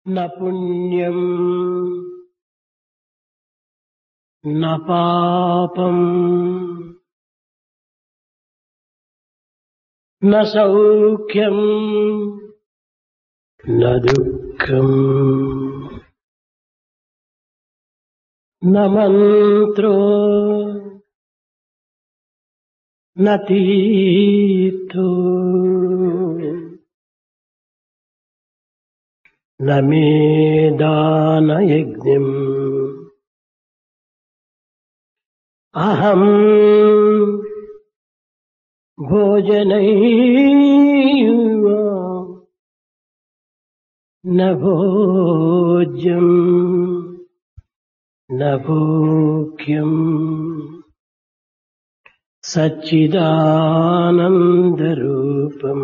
న పుణ్యం న పాపం న సౌఖ్యం న దుఃఖం న మంత్రో న తీర్థో న మేదానయజ్ఞం అహం భోజనైవ న భోజ్యం న భోగ్యం సచ్చిదానందరూపం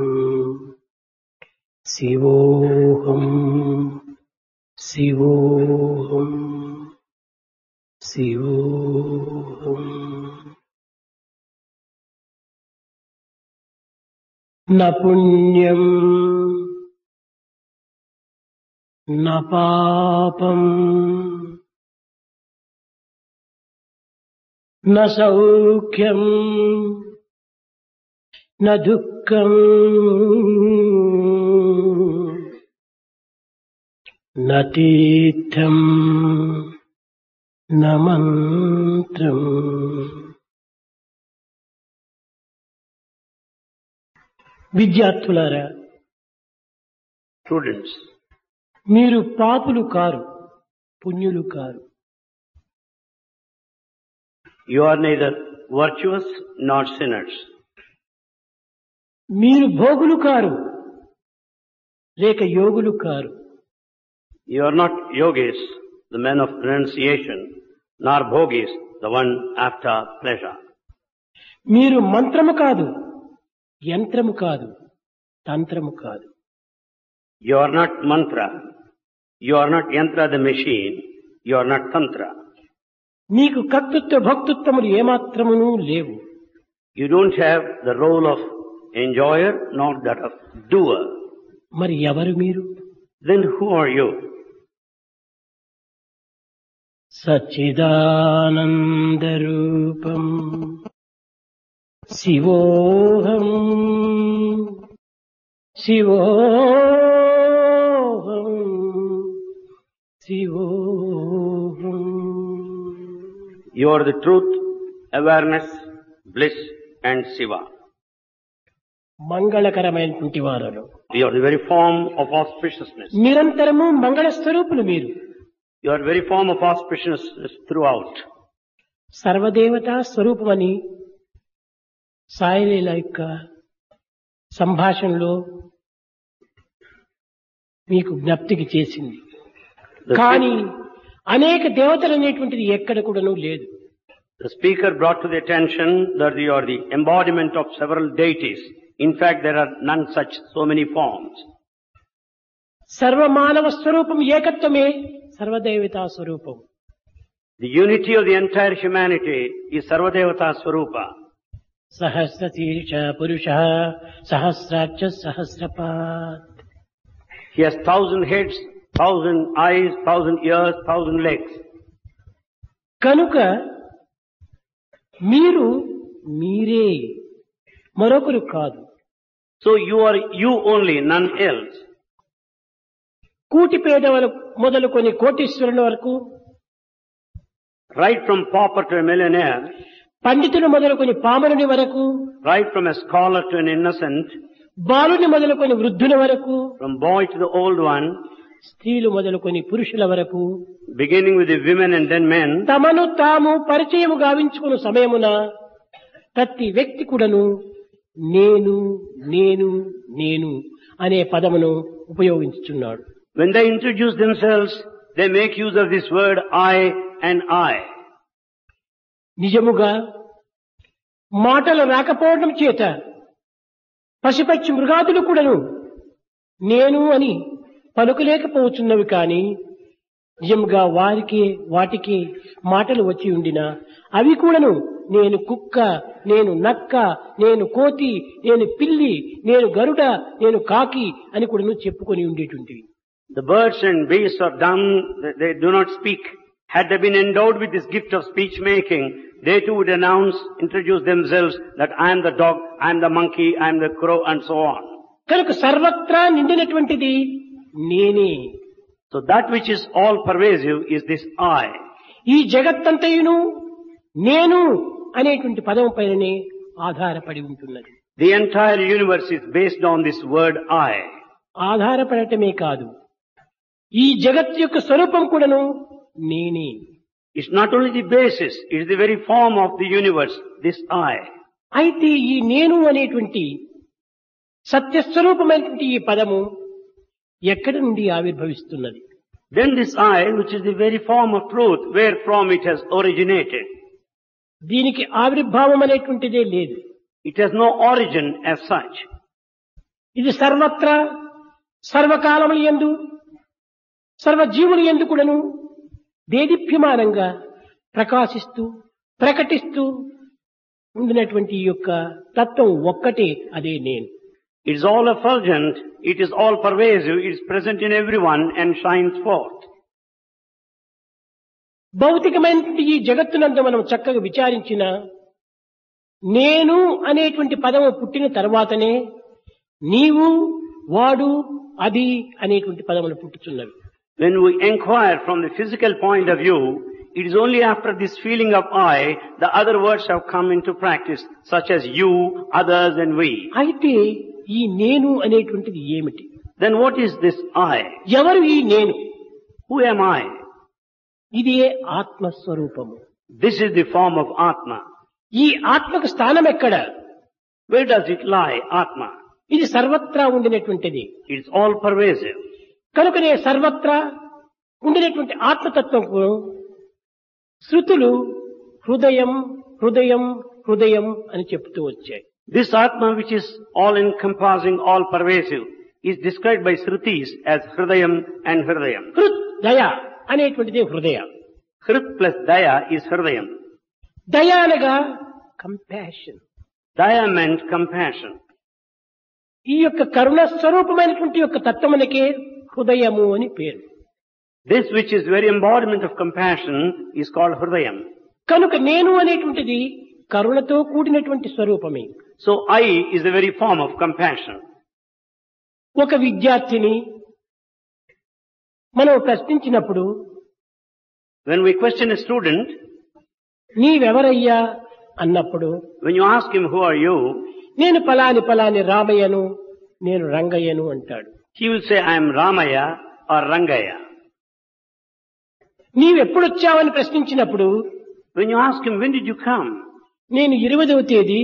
శివోహం శివోహం శివోహం. న పుణ్యం న పాపం న సౌఖ్యం న దుఃఖం న తీర్థం న మంత్రం. విద్యార్థులారా, Students, మీరు పాపులు కారు, పుణ్యులు కారు. you are neither virtuous nor sinners. మీరు భోగులు కారు, లేక యోగులు car. You are not yogis, the men of renunciation, nor bhogis, the one after pleasure. మీరు మంత్రము కాదు, యంత్రము కాదు, తంత్రము కాదు. You are not mantra. You are not yantra the machine. You are not tantra. మీకు కర్తృత్వ భక్తృత్వములు ఏమాత్రమును లేవు. You don't have the role of enjoyer nor that of doer. మరి ఎవరు మీరు? Then who are you? సచ్చిదానందరూపం Shivoham Shivoham Shivoham. You are the truth, awareness, bliss and Shiva. మంగళకరమైనటువంటి వారు. You are the very form of auspiciousness. నిరంతరము మంగళ స్వరూపులు మీరు. You are the very form of auspiciousness throughout. సర్వదేవతా స్వరూపమని Sai Leela యొక్క సంభాషణలో మీకు జ్ఞప్తికి చేసింది. కానీ అనేక దేవతలు అనేటువంటిది ఎక్కడ కూడాను లేదు. The speaker brought to the attention that you are the embodiment of several deities. In fact, there are none such, so many forms. సర్వమానవ స్వరూపం ఏకత్వమే సర్వదేవతా స్వరూపం. The unity of the entire humanity is Sarvadevata Swarupa. సహస్ర శీర్ష పురుష సహస్రాక్ష సహస్రపాత్. He has 1,000 heads, 1,000 eyes, 1,000 ears, 1,000 legs. కనుక మీరు మీరే, మరొకరు కాదు. So you are you only, none else. కూటి పేదవలు మొదలుకొని కోటీశ్వరుల వరకు, Right from pauper to a millionaire, పండితులు మొదలుకొని పామరుని వరకు, right from a scholar to an innocent, బాలుని మొదలుకొని వృద్ధుల వరకు, from boy to the old one, స్త్రీలు మొదలుకొని పురుషుల వరకు, beginning with the women and then men, తమను తాము పరిచయము గావించుకున్న సమయమున ప్రతి వ్యక్తి కూడాను నేను నేను నేను అనే పదమును ఉపయోగించుచున్నాడు. when they introduce themselves, they make use of this word I and I. నిజముగా మాటలు రాకపోవడం చేత పశుపక్షి మృగాదులు కూడాను నేను అని పలుకలేకపోతున్నవి. కానీ నిజంగా వాటికి మాటలు వచ్చి ఉండినా అవి కూడాను నేను కుక్క, నేను నక్క, నేను కోతి, నేను పిల్లి, నేను గరుడ, నేను కాకి అని కూడాను చెప్పుకొని ఉండేటువంటివి. The birds and beasts are dumb, they do not speak. Had they been endowed with this gift of speech making, they too would announce, introduce themselves that I am the dog, I am the monkey, I am the crow, and so on. కనుక సర్వత్రా నిండినటువంటిది నేనే. So that which is all pervasive is this I. ఈ జగత్తంతయును నేను అనేటువంటి పదం పైననే ఆధారపడి ఉంటున్నది. The entire universe is based on this word I. ఆధారపడటమే కాదు, ఈ జగత్ యొక్క స్వరూపం కూడాను నేనే. It's not only the basis, it is the very form of the universe, this I. అయితే ఈ నేను అనేటువంటి సత్యస్వరూపమైనటువంటి ఈ పదము ఎక్కడి నుండి ఆవిర్భవిస్తున్నది? Then this I, which is the very form of truth, where from it has originated. దీనికి ఆవిర్భావం అనేటువంటిదే లేదు. It has no origin as such. ఇది సర్వత్రా సర్వకాలముల యందు సర్వజీవుల యందు కూడాను దేదీప్యమానంగా ప్రకాశిస్తూ ప్రకటిస్తూ ఉండినటువంటి ఈ యొక్క తత్వం ఒక్కటే, అదే నేను. It is all effulgent, it is all pervasive, it is present in everyone and shines forth. భౌతికమైనటువంటి ఈ జగత్తునందు మనం చక్కగా విచారించిన నేను అనేటువంటి పదము పుట్టిన తర్వాతనే నీవు వాడు అది అనేటువంటి పదములు పుట్టుచున్నవి. When we inquire from the physical point of view, it is only after this feeling of I, the other words have come into practice, such as you, others and we. అయితే ఈ నేను అనేటువంటిది ఏమిటి? Then what is this I? ఎవరు ఈ నేను? Who am I? ఇదే ఆత్మస్వరూపము. This is the form of Atma. ఈ ఆత్మకు స్థానం ఎక్కడ? Where does it lie, Atma? ఇది సర్వత్రా ఉండినటువంటిది. It is all pervasive. కనుకనే సర్వత్రా ఉండినటువంటి ఆత్మతత్వంకు శృతులు హృదయం హృదయం హృదయం అని చెప్తూ వచ్చాయి. This Atma, which is all encompassing, all pervasive, is described by Shrutis as Hridayam and Hridayam. హృద్ దయ అనేటువంటిది హృదయ. Hrit plus Daya is Hridayam. దయ అనగా కంపాషన్. Daya meant compassion. ఈ యొక్క కరుణ స్వరూపమైనటువంటి యొక్క తత్వమునకే హృదయము అని పేరు. This which is very embodiment of compassion is called Hridayam. కనుక నేను అనేటువంటిది కరుణతో కూడినటువంటి స్వరూపమే. So I is the very form of compassion. ఒక విద్యార్థిని మనం ప్రశ్నించినప్పుడు, When we question a student, నీవెవరయ్యా అన్నప్పుడు, when you ask him, who are you? నేను పలాని రామయ్యను, నేను రంగయ్యను అంటాడు. He will say, I am Ramaya or Rangaya. నీవెప్పుడొచ్చావని ప్రశ్నించినప్పుడు, When you ask him, when did you come? నేను 20వ తేదీ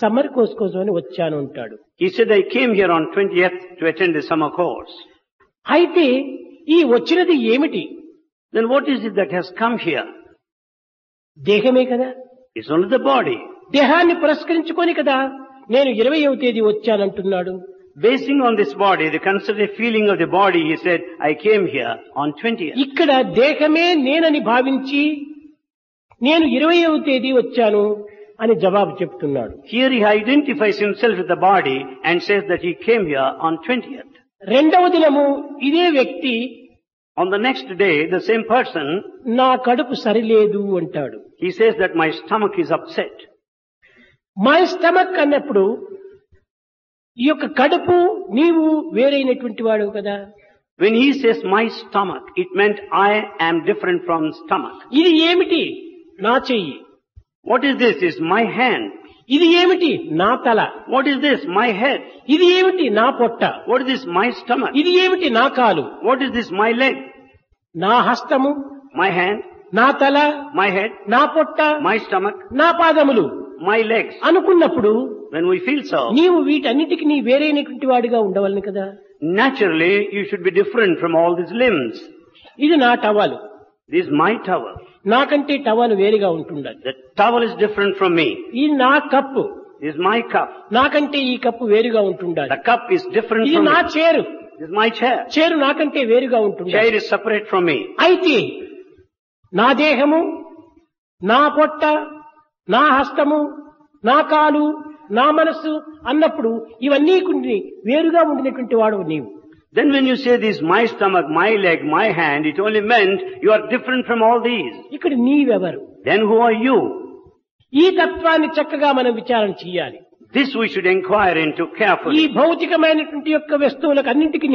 summer course కోసం వచ్చాను అంటాడు. He said, I came here on 20th to attend the summer course. అయితే ఈ వచ్చినది ఏమిటి? Then what is it that has come here? దేహమే కదా. It's only the body. దేహాన్ని పురస్కరించుకొని కదా నేను 20వ తేదీ వచ్చానంటున్నాడు. Basing on this body, the considered feeling of the body, he said, I came here on 20th. ఇక్కడ దేహమే నేనని భావించి నేను 20వ తేదీ వచ్చాను అని జవాబు చెప్తున్నాడు. Here he identifies himself with the body and says that he came here on 20th. రెండవ దినము ఇదే వ్యక్తి On the next day, the same person, నా కడుపు సరిలేదు అంటాడు. he says that my stomach is upset. My stomach అన్నప్పుడు ఈ యొక్క కడుపు నీవు వేరైనటువంటి వాడు కదా. When he says my stomach, it meant I am different from stomach. ఇది ఏమిటి? నా చెయ్యి. What is this? Is my hand. ఇది ఏమిటి? నా తల. What is this? My head. ఇది ఏమిటి? నా పొట్ట. What is this? My stomach. ఇది ఏమిటి? నా కాలు. What is this? My leg. నా హస్తము, My hand. నా తల, My head. నా పొట్ట, My stomach. నా పాదములు My legs. అనుకున్నప్పుడు When we feel so, నీవు వీటన్నిటికీ నీ వేరైనటువంటి వాడిగా ఉండవలను కదా. naturally you should be different from all these limbs. ఇది నా towel. This is my towel. నాకంటే టవల్ వేరుగా ఉంటుండాలి. The towel is different from me. ఇది నా cup. This is my cup. నాకంటే ఈ కప్పు వేరుగా ఉంటుండాలి. The cup is different ఇది from నా me. చేరు. This is my chair. చేరు నాకంటే వేరుగా ఉంటుండాలి. Chair is separate from me. అయితే నా దేహము, నా పొట్ట, నా హస్తము, నా కాలు, నా మనస్సు అన్నప్పుడు ఇవన్నీ కొన్ని వేరుగా ఉండినటువంటి వాడు నీవు. Then when you say this, my stomach, my leg, my hand, it only meant you are different from all these. ఇక్కడ నీవెవరు? Then who are you? ఈ తత్వాన్ని చక్కగా మనం విచారణ చేయాలి. This we should inquire into ఈ carefully. భౌతికమైనటువంటి యొక్క వస్తువులకు అన్నింటికి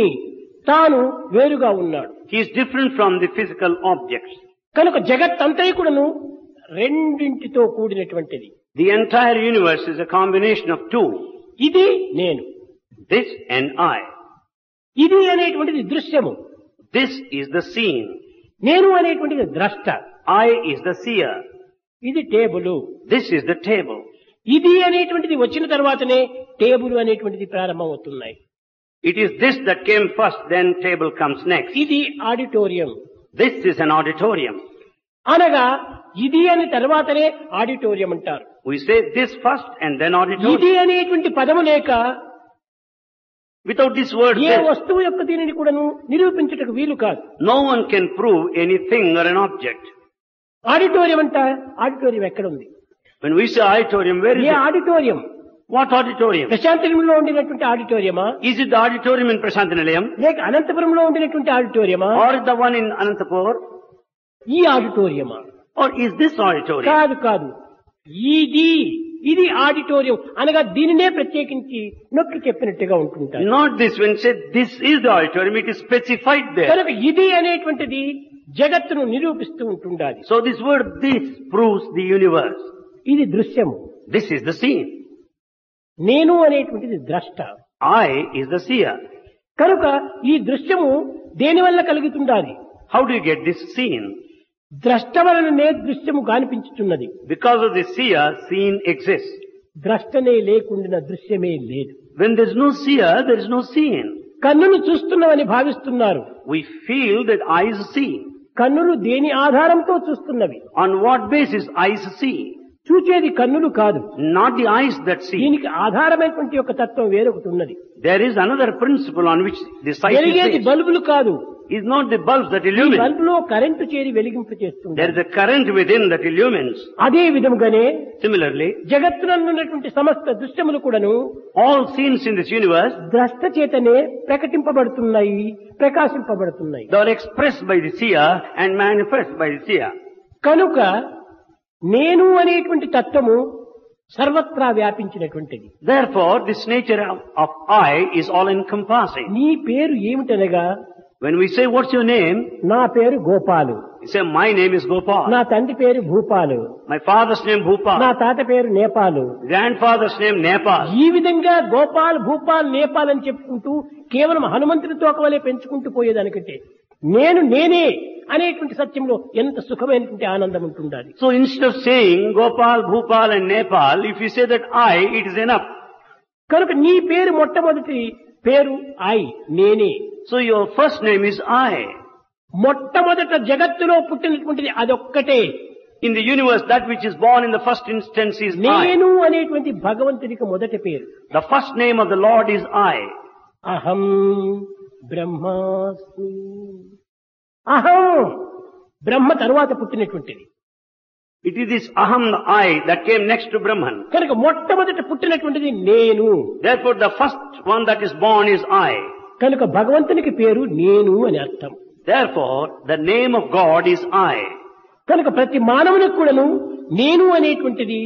తాను వేరుగా ఉన్నాడు. He is different from the physical objects. కనుక జగత్ అంతయు కూడాను రెండింటితో కూడినటువంటిది. The entire universe is a combination of two. ఇది నేను, This and I. ఇది అనేటువంటిది దృశ్యము, This is the seen. నేను అనేటువంటిది ద్రష్ట, I is the seer. ఇది table. This is the table. ఇది అనేటువంటిది వచ్చిన తర్వాతనే టేబుల్ అనేటువంటిది ప్రారంభమవుతున్నాయి. It is this that came first, then table comes next. ఇది auditorium. This is an auditorium. అనగా ఇది అని తర్వాతనే ఆడిటోరియం అంటారు. We say this first and then auditorium. ఇది అనేటువంటి పదము లేక Without this word, A this, వస్తువు యొక్క దీనిని కూడాను నిరూపించుటకు వీలు కాదు. no one can prove anything or an object. Auditorium అంట, ఆడిటోరియం ఎక్కడ ఉంది? When we say auditorium, where is A it? Auditorium? What auditorium? ప్రశాంతపురంలో ఉండినటువంటి ఆడిటోరియమా, Is it the auditorium in Prashantinilayam లేక అనంతపురంలో ఉండినటువంటి ఆడిటోరియమా, or the one in Anantapur? ఈ ఆడిటోరియమా? Or is this auditorium? కాదు కాదు, ఇది ఆడిటోరియం అనగా దీనినే ప్రత్యేకించి నొక్కి చెప్పినట్టుగా ఉంటుంటారు. Not this. When said this is the auditorium, it is specified there. కనుక ఇది అనేటువంటిది జగత్తును నిరూపిస్తూ ఉంటుండాలి. So this word this proves the universe. ఇది దృశ్యము, This is the scene. నేను అనేటువంటిది ద్రష్ట. I is the seer. కనుక ఈ దృశ్యము దేని వల్ల కలుగుతుండాలి? How do you get this scene? ద్రష్ట వలననే దృశ్యము కనిపించుతున్నది. Because of the seer, scene exists. ద్రష్టనే లేకుండా దృశ్యమే లేదు. When there is no seer, there is no scene. కన్నును చూస్తున్నామని భావిస్తున్నారు. We feel that eyes see. కన్నులు దేని ఆధారంతో చూస్తున్నవి? On what basis eyes see? చూచేది కన్నులు కాదు, Not the eyes that see. దీనికి ఆధారమైనటువంటి ఒక తత్వం వేరొకటి ఉన్నది. There is another principle on which the sight is వెలిగేది based. బల్బులు కాదు, It's not the bulbs that ఈ illumine. బల్బులో కరెంటు చేరి వెలిగింపు చేస్తుంది. There is a current within that illumines. అదే విధముగానే Similarly, జగత్తునందున్నటువంటి సమస్త దృశ్యములు కూడాను all scenes in this universe, ద్రష్ట చేతనే ప్రకటింపబడుతున్నాయి, ప్రకాశింపబడుతున్నాయి. they are expressed by the seer and manifest by the seer. కనుక నేను అనేటువంటి తత్వము సర్వత్రా వ్యాపించినటువంటిది. Therefore, this nature of I is all encompassing. నీ పేరు ఏమిటనగా, When we say, what's your name? నా పేరు గోపాలు, You say, my name is Gopal. నా తండ్రి పేరు భూపాలు, My father's name నా Bhupal. తాత పేరు నేపాలు. Grandfather's name Nepal. ఈ విధంగా గోపాల్, భూపాల్, నేపాల్ అని చెప్పుకుంటూ కేవలం హనుమంతుని తోకవలే పెంచుకుంటూ పోయేదానికంటే నేనే అనేటువంటి సత్యంలో ఎంత సుఖమైనటువంటి ఆనందం ఉంటుండాలి. So instead of saying Gopal, Bhupal and Nepal, if you say that I, it is enough. కనుక నీ పేరు మొట్టమొదటి పేరు నేనే. So your first name is I. మొట్టమొదట జగత్తులో పుట్టినటువంటిది అదొక్కటే. In the universe, that which is born in the first instance is I. నేను అనేటువంటి భగవంతునికి మొదటి పేరు. The first name of the Lord is I. అహం బ్రహ్మాస్మి. అహం బ్రహ్మ తరువాత పుట్టినటువంటిది. It is this Aham, the I, that came next to Brahman. కనుక మొట్టమొదట పుట్టినటువంటిది నేను. Therefore, the first one that is born is I. కనుక భగవంతునికి పేరు నేను అని అర్థం. Therefore, the name of God is I. కనుక ప్రతి మానవునికి కూడాను నేను అనేటువంటిది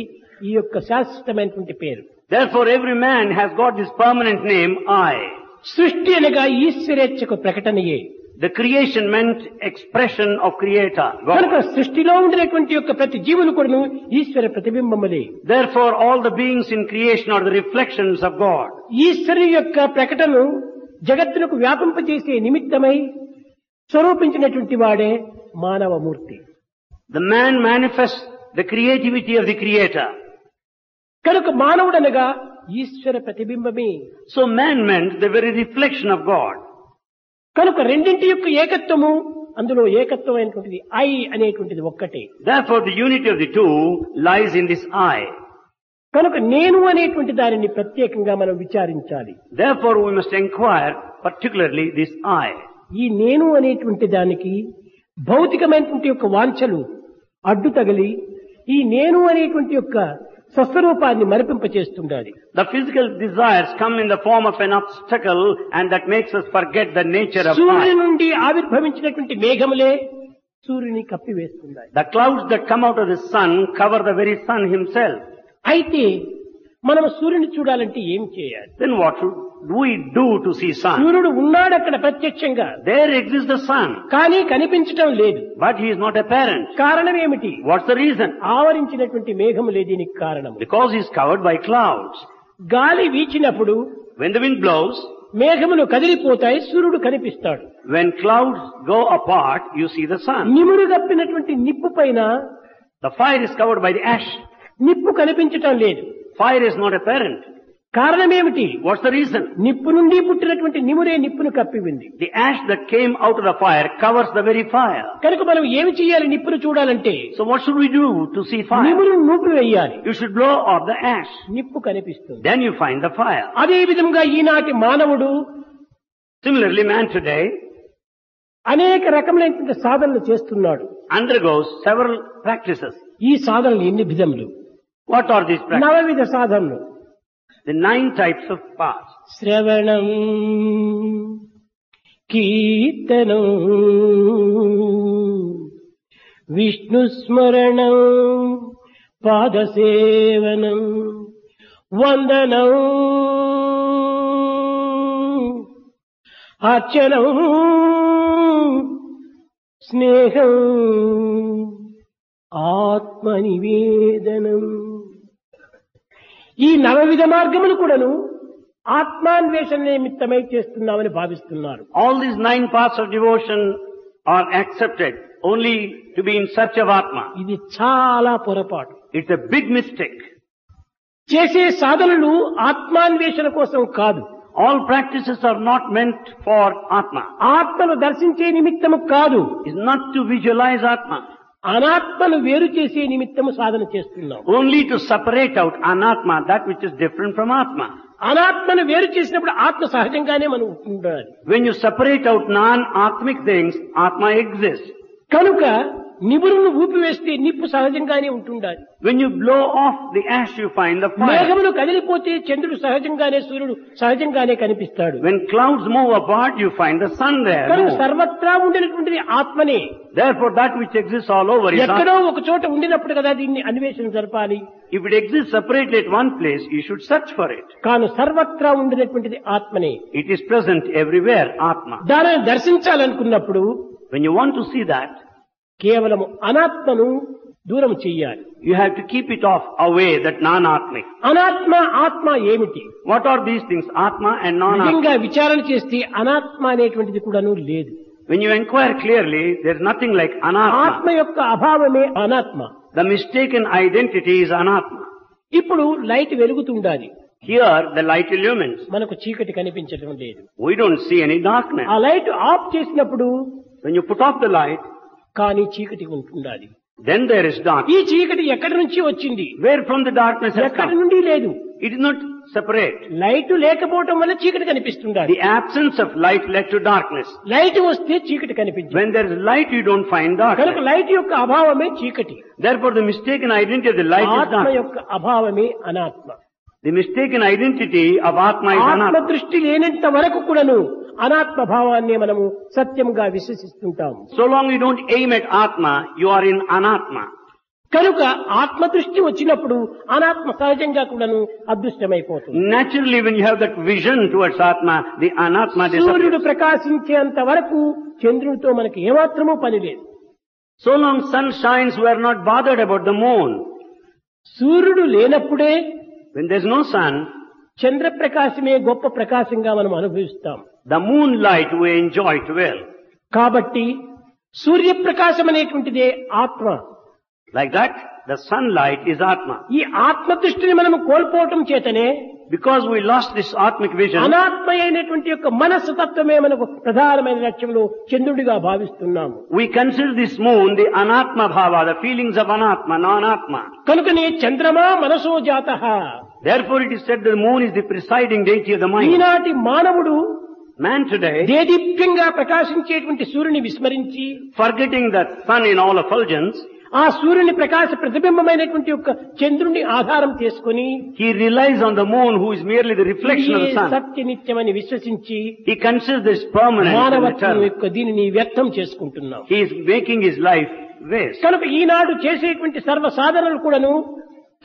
ఈ యొక్క శాశ్వతమైనటువంటి పేరు. Therefore, every man has got this permanent name I. సృష్టి అనగా ఈశ్వరేచ్ఛకు ప్రకటనయే. The creation meant expression of Creator, కనుక God. సృష్టిలో ఉండినటువంటి యొక్క ప్రతి జీవులు కూడాను ఈశ్వర ప్రతిబింబములే. Therefore, all the beings in creation are the reflections of God. ఈశ్వరు యొక్క ప్రకటన జగత్తులకు వ్యాపింపజేసే నిమిత్తమై స్వరూపించినటువంటి వాడే మానవమూర్తి. The man manifests the creativity of the Creator. కనుక మానవుడనగా ఈశ్వర ప్రతిబింబమే. So man meant the very reflection of God. కనుక రెండింటి యొక్క ఏకత్వము, అందులో ఏకత్వమైనటువంటిది అనేటువంటిది ఒక్కటే. Therefore, the unity of the two lies in this I. కనుక నేను అనేటువంటి దానిని ప్రత్యేకంగా మనం విచారించాలి. Therefore, we must inquire particularly this I. ఈ నేను అనేటువంటి దానికి భౌతికమైనటువంటి యొక్క వాంఛలు అడ్డు తగిలి ఈ నేను అనేటువంటి యొక్క స్వస్వరూపాన్ని మరిపింపచేస్తుండాలి. The physical desires come in the form of an obstacle and that makes us forget the nature of సూర్యుని life. నుండి ఆవిర్భవించినటువంటి మేఘములే సూర్యుని కప్పివేస్తున్నాయి. The clouds that come out of the sun cover the very sun himself. అయితే మనం సూర్యుని చూడాలంటే ఏం చేయాలి? Then what should we do to see sun? సూర్యుడు ఉన్నాడు అక్కడ ప్రత్యక్షంగా, There exists the sun, కానీ కనిపించటం లేదు. but he is not apparent. కారణం ఏమిటి? What's the reason? ఆవరించినటువంటి మేఘములే దీనికి కారణం. Because he is covered by clouds. గాలి వీచినప్పుడు When the wind blows, మేఘములు కదిలిపోతాయి, సూర్యుడు కనిపిస్తాడు. when clouds go apart, you see the sun. నిమురు గప్పినటువంటి నిప్పు పైన The fire is covered by the ash. నిప్పు కనిపించటం లేదు. Fire is not apparent. కారణం ఏమిటి? What's the reason? నిప్పు నుండి పుట్టినటువంటి నిమురే నిప్పును కప్పివింది. The ash that came out of the fire covers the very fire. కనుక మనం ఏమి చేయాలి? నిప్పును చూడాలంటే So what should we do to see fire? నిమురును నూపి వేయాలి, You should blow off the ash. నిప్పు కనిపిస్తుంది. Then you find the fire. అదే విధంగా ఈనాటి మానవుడు Similarly, man today అనేక రకములైనటువంటి సాధనలు చేస్తున్నాడు. undergoes several practices. ఈ సాధనలు ఎన్ని విధములు? What are these practices? నవవిధ సాధనలు. The 9 types of paths. శ్రవణం, కీర్తనం, విష్ణుస్మరణం, పాదసేవనం, వందనం, అర్చనం, స్నేహం, ఆత్మనివేదనం. ఈ నవవిధ మార్గములు కూడాను ఆత్మాన్వేషణ నిమిత్తమై చేస్తున్నామని భావిస్తున్నారు. All these 9 paths of devotion are accepted only to be in search of Atma. ఇది చాలా పొరపాటు. It's a big mistake. చేసే సాధనలు ఆత్మాన్వేషణ కోసం కాదు. All practices are not meant for Atma. ఆత్మను దర్శించే నిమిత్తము కాదు. It's not to visualize Atma. అనాత్మను వేరు చేసే నిమిత్తము సాధన చేస్తున్నాం. Only to separate out Anatma, that which is different from Atma. అనాత్మను వేరు చేసినప్పుడు ఆత్మ సహజంగానే మనం ఉండాలి. When you separate out non-atmic things, Atma exists. కనుక నిబురును ఊపివేస్తే నిప్పు సహజంగానే ఉంటుండాలి. When you blow off the ash, you find the fire. మేఘములు కదిలిపోతే చంద్రుడు సహజంగానే, సూర్యుడు సహజంగానే కనిపిస్తాడు. When clouds move apart, you find the sun there. కనుక No. సర్వత్రా ఉండినటువంటిది ఆత్మనే. Therefore, that which exists all over is ఎక్కడో Atma. ఒక చోట ఉండినప్పుడు కదా దీన్ని అన్వేషణ జరపాలి. If it exists separately at one place, you should search for it. కాను సర్వత్రా ఉండినటువంటిది ఆత్మనే. It is present everywhere, Atma. దానిని దర్శించాలనుకున్నప్పుడు When you want to see that, కేవలము అనాత్మను దూరం చెయ్యాలి. you have to keep it off away, that non-atmic. అనాత్మ, ఆత్మ ఏమిటి? What are these things, Atma and non-atma? నిజంగా విచారణ చేస్తే అనాత్మ అనేటువంటిది కూడాను లేదు. When you inquire clearly, there is nothing like ఆత్మ Anatma. యొక్క అభావమే అనాత్మ. The mistaken identity is Anatma. ఇప్పుడు light వెలుగుతుండాలి, Here, the light illumines. మనకు చీకటి కనిపించడం లేదు. We don't see any darkness. ఆ లైట్ ఆఫ్ చేసినప్పుడు When you put off the light, కానీ చీకటి ఉంటుండాలి. then there is darkness. ఈ చీకటి ఎక్కడి నుంచి వచ్చింది? Where from the darkness has ఎక్కడి come? నుండి లేదు. It is not separate. Light లేకపోవటం వల్ల చీకటి కనిపిస్తుండాలి. The absence of light led to darkness. Light వస్తే చీకటి కనిపించదు. When there is light, you don't find కనుక darkness. లైట్ యొక్క అభావమే చీకటి. Therefore, the mistaken identity of the light is ఆత్మ darkness. యొక్క అభావమే అనాత్మ. The mistaken identity of Atma is ఆత్మ Anatma. దృష్టి లేనంత వరకు కూడాను అనాత్మ భావాన్ని మనము సత్యంగా విశ్వసిస్తుంటాము. So long you don't aim at Atma, you are in Anatma. కనుక ఆత్మ దృష్టి వచ్చినప్పుడు అనాత్మ సహజంగా కూడాను అదృష్టమైపోతుంది. Naturally, when you have that vision towards Atma, the Anatma సూర్యుడు disappears. ప్రకాశించేంత వరకు చంద్రుడితో మనకి ఏమాత్రమూ పని లేదు. So long sun shines, we are not bothered about the moon. సూర్యుడు లేనప్పుడే When there is no sun, చంద్రప్రకాశమే గొప్ప ప్రకాశంగా మనం అనుభవిస్తాం. the moonlight we enjoy it well. కాబట్టి సూర్యప్రకాశం అనేటువంటిదే ఆత్మ. Like that, the sunlight is Atma. ఈ ఆత్మ దృష్టిని మనం కోల్పోవటం చేతనే Because we lost this Atmic vision, అనాత్మ అయినటువంటి యొక్క మనస్సు తత్వమే మనకు ప్రధానమైన లక్ష్యంలో చంద్రుడిగా భావిస్తున్నాము. we consider this moon the Anatma Bhava, the feelings of Anatma, non-Atma. కనుకనే చంద్రమా మనసో జాతః. Therefore it is said the moon is the presiding deity of the mind. ఈనాటి మానవుడు Man today, దేదీప్యంగా ప్రకాశించేటువంటి సూర్యుని విస్మరించి forgetting the sun in all effulgence, ఆ సూర్యుని ప్రకాశ ప్రతిబింబమైనటువంటి యొక్క చంద్రుని ఆధారం చేసుకుని He relies on the moon, who is merely the reflection of the sun. సత్య నిత్యమని విశ్వసించి He considers this permanent and మానవత్వం eternal. యొక్క దీనిని వ్యర్థం చేసుకుంటున్నాం. He is making his life waste. కనుక ఈనాడు చేసేటువంటి సర్వ సాధనలు కూడాను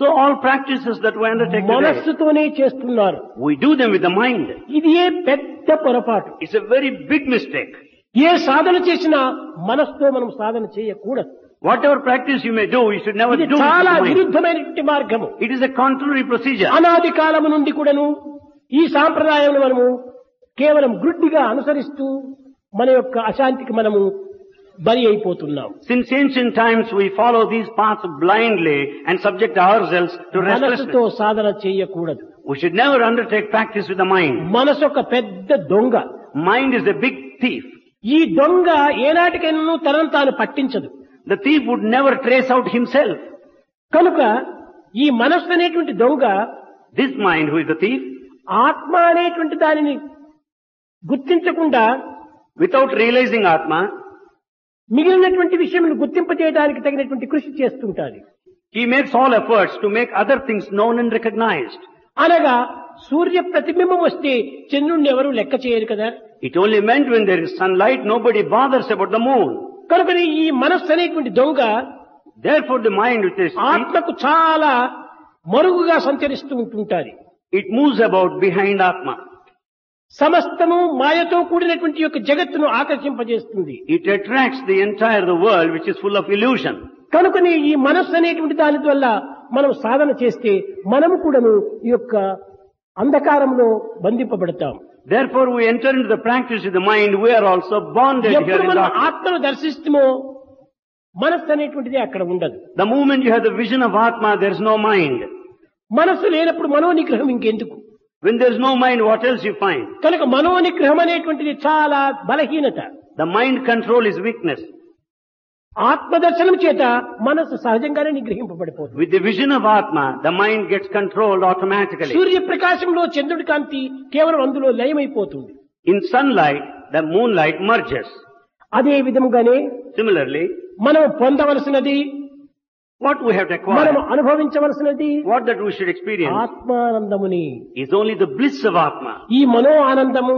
So all practices that we undertake today, మనస్సుతోనే చేస్తున్నారు. we do them with the mind. ఇది ఏ పెద్ద పొరపాటు. It's a very big mistake. ఏ సాధన చేసినా మనస్సుతో మనం సాధన చేయకూడదు. Whatever practice you may do, you should never ఇది do it with చాలా the mind. విరుద్ధమైనటువంటి మార్గము. It is a contrary procedure. అనాది కాలము నుండి కూడాను ఈ సాంప్రదాయం మనము కేవలం గుడ్డిగా అనుసరిస్తూ మన యొక్క అశాంతికి మనము బలి అయిపోతున్నాం. Since ancient times, we follow these paths blindly and subject ourselves to మనస్సుతో restlessness. సాధన చేయకూడదు. We should never undertake practice with the mind. మనసు ఒక పెద్ద దొంగ. Mind is a big thief. ఈ దొంగ ఏనాటికైనా తనను తాను పట్టించదు. The thief would never trace out himself. కనుక ఈ మనస్సు అనేటువంటి దొంగ This mind, who is the thief, ఆత్మ అనేటువంటి దానిని గుర్తించకుండా without realizing Atma, మిగిలినటువంటి విషయమును గుర్తింపజేయడానికి తగినటువంటి కృషి చేస్తుంటాది. he makes all efforts to make other things known and recognized. అనగా సూర్య ప్రతిబింబం వస్తే చంద్రుణ్ణి ఎవరు లెక్క చేయరు కదా. It only meant when there is sunlight, nobody bothers about the moon. కనుక ఈ మనస్సు అనేటువంటి దొంగ Therefore the mind, which is thief, ఆత్మకు చాలా మరుగుగా సంచరిస్తూ ఉంటుంటాది. it moves about behind Atma. సమస్తము మాయతో కూడినటువంటి యొక్క జగత్తును ఆకర్షింపజేస్తుంది. It attracts the entire the world, which is full of illusion. కనుకనే ఈ మనస్సు అనేటువంటి దాని వల్ల మనం సాధన చేస్తే మనము కూడాను ఈ యొక్క అంధకారంలో బంధింపబడతాం. Therefore we enter into the practice of the mind, we are also bonded here ఎప్పుడు in మనం darkness. ఆత్మను దర్శిస్తామో మనస్సు అనేటువంటిది అక్కడ ఉండదు. The moment you have the vision of Atma, there is no mind. మనస్సు లేనప్పుడు మనోనిగ్రహం ఇంకెందుకు? When there is no mind, what else you find? కనుక మనోనిగ్రహం అనేటువంటిది చాలా బలహీనత. The mind control is weakness. ఆత్మదర్శనం చేత మనస్సు సహజంగానే నిగ్రహింపబడిపోతుంది. With the vision of Atma, the mind gets controlled automatically. సూర్యప్రకాశంలో చంద్రుడి కాంతి కేవలం అందులో లయమైపోతుంది. In sunlight, the moonlight merges. అదే విధముగానే Similarly, మనం పొందవలసినది, what we have to మనం acquire, అనుభవించవలసినది what that we should experience, ఆత్మానందముని. is only the bliss of Atma. ఈ మనో ఆనందము,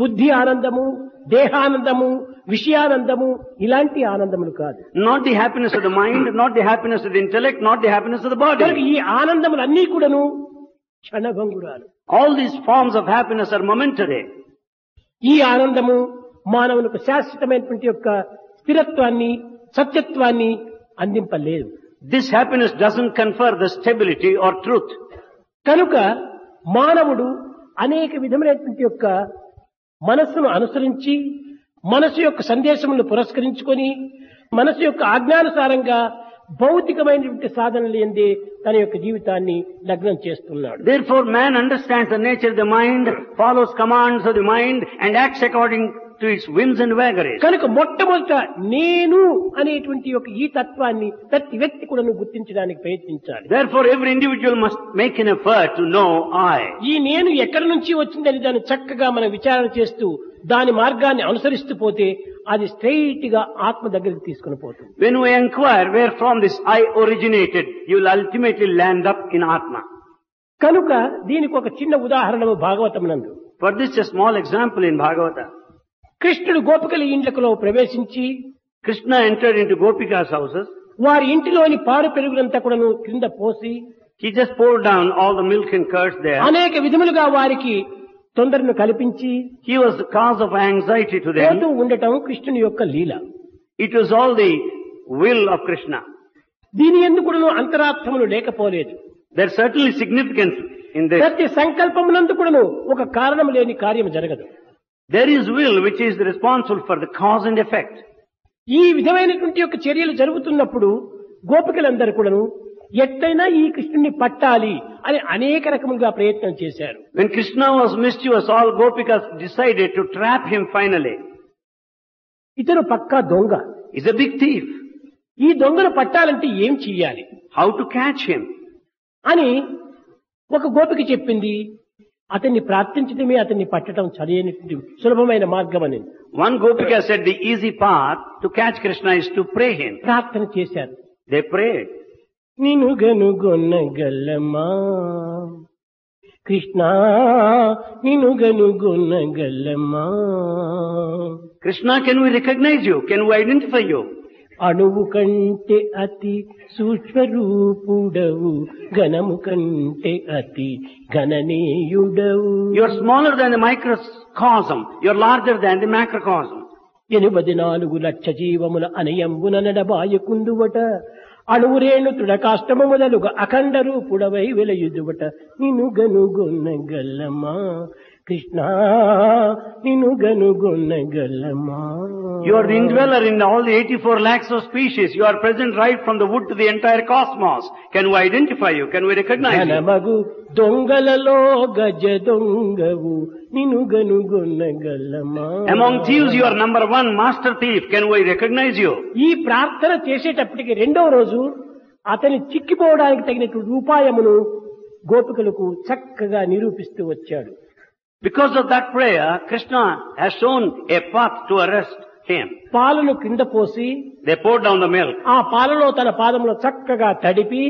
బుద్ధి ఆనందము, దేహానందము, విషయానందము ఇలాంటి ఆనందములు కాదు. Not the happiness of the mind, not the happiness of the intellect, not the happiness of the కనుక body. ఈ ఆనందములన్నీ కూడాను క్షణభంగురాలు. All these forms of happiness are momentary. ఈ ఆనందము మానవునికి శాశ్వతమైనటువంటి యొక్క స్థిరత్వాన్ని, సత్యత్వాన్ని అందింపలేదు. This happiness doesn't confer the stability or truth. కనుక మానవుడు అనేక విధమైనటువంటి యొక్క మనస్సును అనుసరించి, మనసు యొక్క సందేశములను పురస్కరించుకొని, మనసు యొక్క ఆజ్ఞానుసారంగా భౌతికమైనటువంటి సాధనలు ఎందే తన యొక్క జీవితాన్ని లగ్నం చేస్తున్నాడు. Therefore man understands the nature of the mind, follows commands of the mind and acts according to its whims and vagaries. కనుక మొట్టమొదట నేను అనేటువంటి ఒక ఈ తత్వాన్ని ప్రతి వ్యక్తి కూడా గుర్తించడానికి ప్రయత్నించాలి. Therefore every individual must make an effort to know I. ఈ నేను ఎక్కడి నుంచి వచ్చిందని దాన్ని చక్కగా మనం విచారణ చేస్తూ దాని మార్గాన్ని అనుసరిస్తూ పోతే అది స్ట్రైట్ గా ఆత్మ దగ్గరికి తీసుకుని పోతుంది. When we inquire where from this I originated, you will ultimately land up in Atma. కనుక దీనికి ఒక చిన్న ఉదాహరణ భాగవతం నందు. For this a small example in Bhagavata. కృష్ణుడు గోపికల ఇండ్లలో ప్రవేశించి Krishna entered into Gopika's houses. వారి ఇంటిలోని పాలు పెరుగులంతా కూడాను క్రింద పోసి He just poured down all the milk and curds there. అనేక విధములుగా వారికి తొందరను కల్పించి He was the cause of anxiety to పోతూ them. ఉండటం కృష్ణుని యొక్క లీల. It was all the will of Krishna. దీని ఎందుకు కూడాను అంతరార్థములు లేకపోలేదు. There's certainly significance in this. ప్రతి సంకల్పమునందు కూడాను ఒక కారణం లేని కార్యం జరగదు. There is will which is responsible for the cause and effect. ఈ విధమైనటువంటి యొక్క చర్యలు జరుగుతున్నప్పుడు గోపికలందరూ కూడాను ఎట్లయినా ఈ కృష్ణుని పట్టాలి అని అనేక రకములుగా ప్రయత్నం చేశారు. When Krishna was mischievous, all Gopikas decided to trap him finally. ఇతను పక్కా దొంగ. He's a big thief. ఈ దొంగను పట్టాలంటే ఏం చెయ్యాలి How to catch him? అని ఒక గోపిక చెప్పింది. అతన్ని ప్రార్థించడమే అతన్ని పట్టడం సరైనటువంటి సులభమైన మార్గం అని. One Gopika said the easy path to catch Krishna is to pray him. ప్రార్థన చేశారు. They prayed. నిను గనుగొనగలమా కృష్ణ నిను గనుగొనగలమా Krishna, can we recognize you? Can we identify you? అణువు కంటే అతి సూక్ష్మరూపుడవు ఘనము కంటే అతి గణనీయుడవు You are smaller than the microcosm. You are larger than the macrocosm. 84 లక్ష జీవముల అనయంబున నడబాయకుందువట అణువురేణు తృఢకాష్టము మొదలుగా అఖండ రూపుడవై వెలయుదువట నిన్ను గనుగొనగలమా కృష్ణ నిన్ను గనుగొనగలమా. You are the indweller in all the 84 lakhs of species. You are present right from the wood to the entire cosmos. Can we identify you? Can we recognize you? ఘనమగు దొంగలలో గజ దొంగవు నిన్ను గనుగొనగలమా. Among thieves, you are number one, master thief. Can we recognize you? ఈ ప్రార్థన చేసేటప్పటికి రెండవ రోజు అతని చిక్కిపోవడానికి తగినటువంటి ఉపాయమును గోపికలకు చక్కగా నిరూపిస్తూ వచ్చాడు. Because of that prayer, Krishna has shown a path to arrest him. పాలను కింద పోసి They poured down the milk. ఆ పాలలో తన పాదంలో చక్కగా తడిపి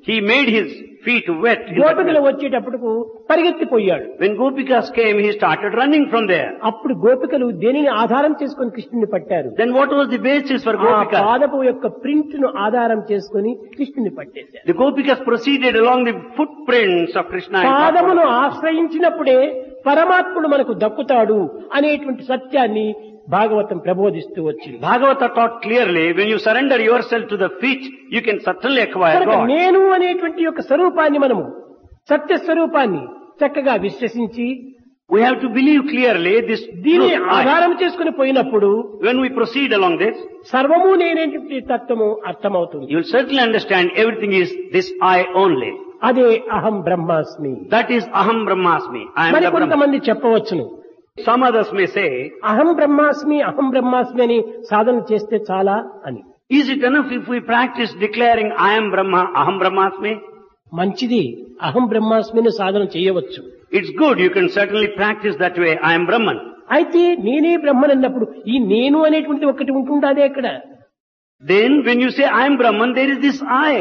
He made his feet wet. In that గోపికలు milk. వచ్చేటప్పటికు పరిగెత్తిపోయాడు. When Gopikas came, he started running from there. అప్పుడు గోపికలు దేనిని ఆధారం చేసుకుని కృష్ణుని పట్టారు. Then what was the basis for ఆ Gopikas? పాదపు యొక్క ప్రింట్ ను ఆధారం చేసుకుని కృష్ణుని పట్టేశారు. The Gopikas proceeded along the footprints of Krishna. and పాదమును Bhagavad. ఆశ్రయించినప్పుడే పరమాత్ముడు మనకు దక్కుతాడు అనేటువంటి సత్యాన్ని భాగవతం ప్రబోధిస్తూ వచ్చింది. Bhagavata taught clearly, when you surrender yourself to the feet, you can certainly acquire కనుక God. నేను అనేటువంటి యొక్క స్వరూపాన్ని మనము సత్య స్వరూపాన్ని చక్కగా విశ్వసించి We have to believe clearly this దీన్ని truth, I. ఆధారం చేసుకుని పోయినప్పుడు When we proceed along this, సర్వము నేనేటువంటి తత్వము అర్థమవుతుంది. you will certainly understand everything is this I only. అదే అహం బ్రహ్మాస్మి. That is Aham Brahmasmi. I am మరి the Brahma. కొంతమంది చెప్పవచ్చును Some others may say, అహం బ్రహ్మాస్మి అని సాధన చేస్తే చాలా అని. is it enough if we practice declaring I am Brahma, Aham Brahmasmi? మంచిది, అహం బ్రహ్మాస్మిని సాధన చేయవచ్చు. It's good, you can certainly practice that way, I am Brahman. అయితే నేనే బ్రహ్మన్ అన్నప్పుడు ఈ నేను అనేటువంటిది ఒకటి ఉంటుండాదే అక్కడ. Then when you say I am Brahman, there is this I.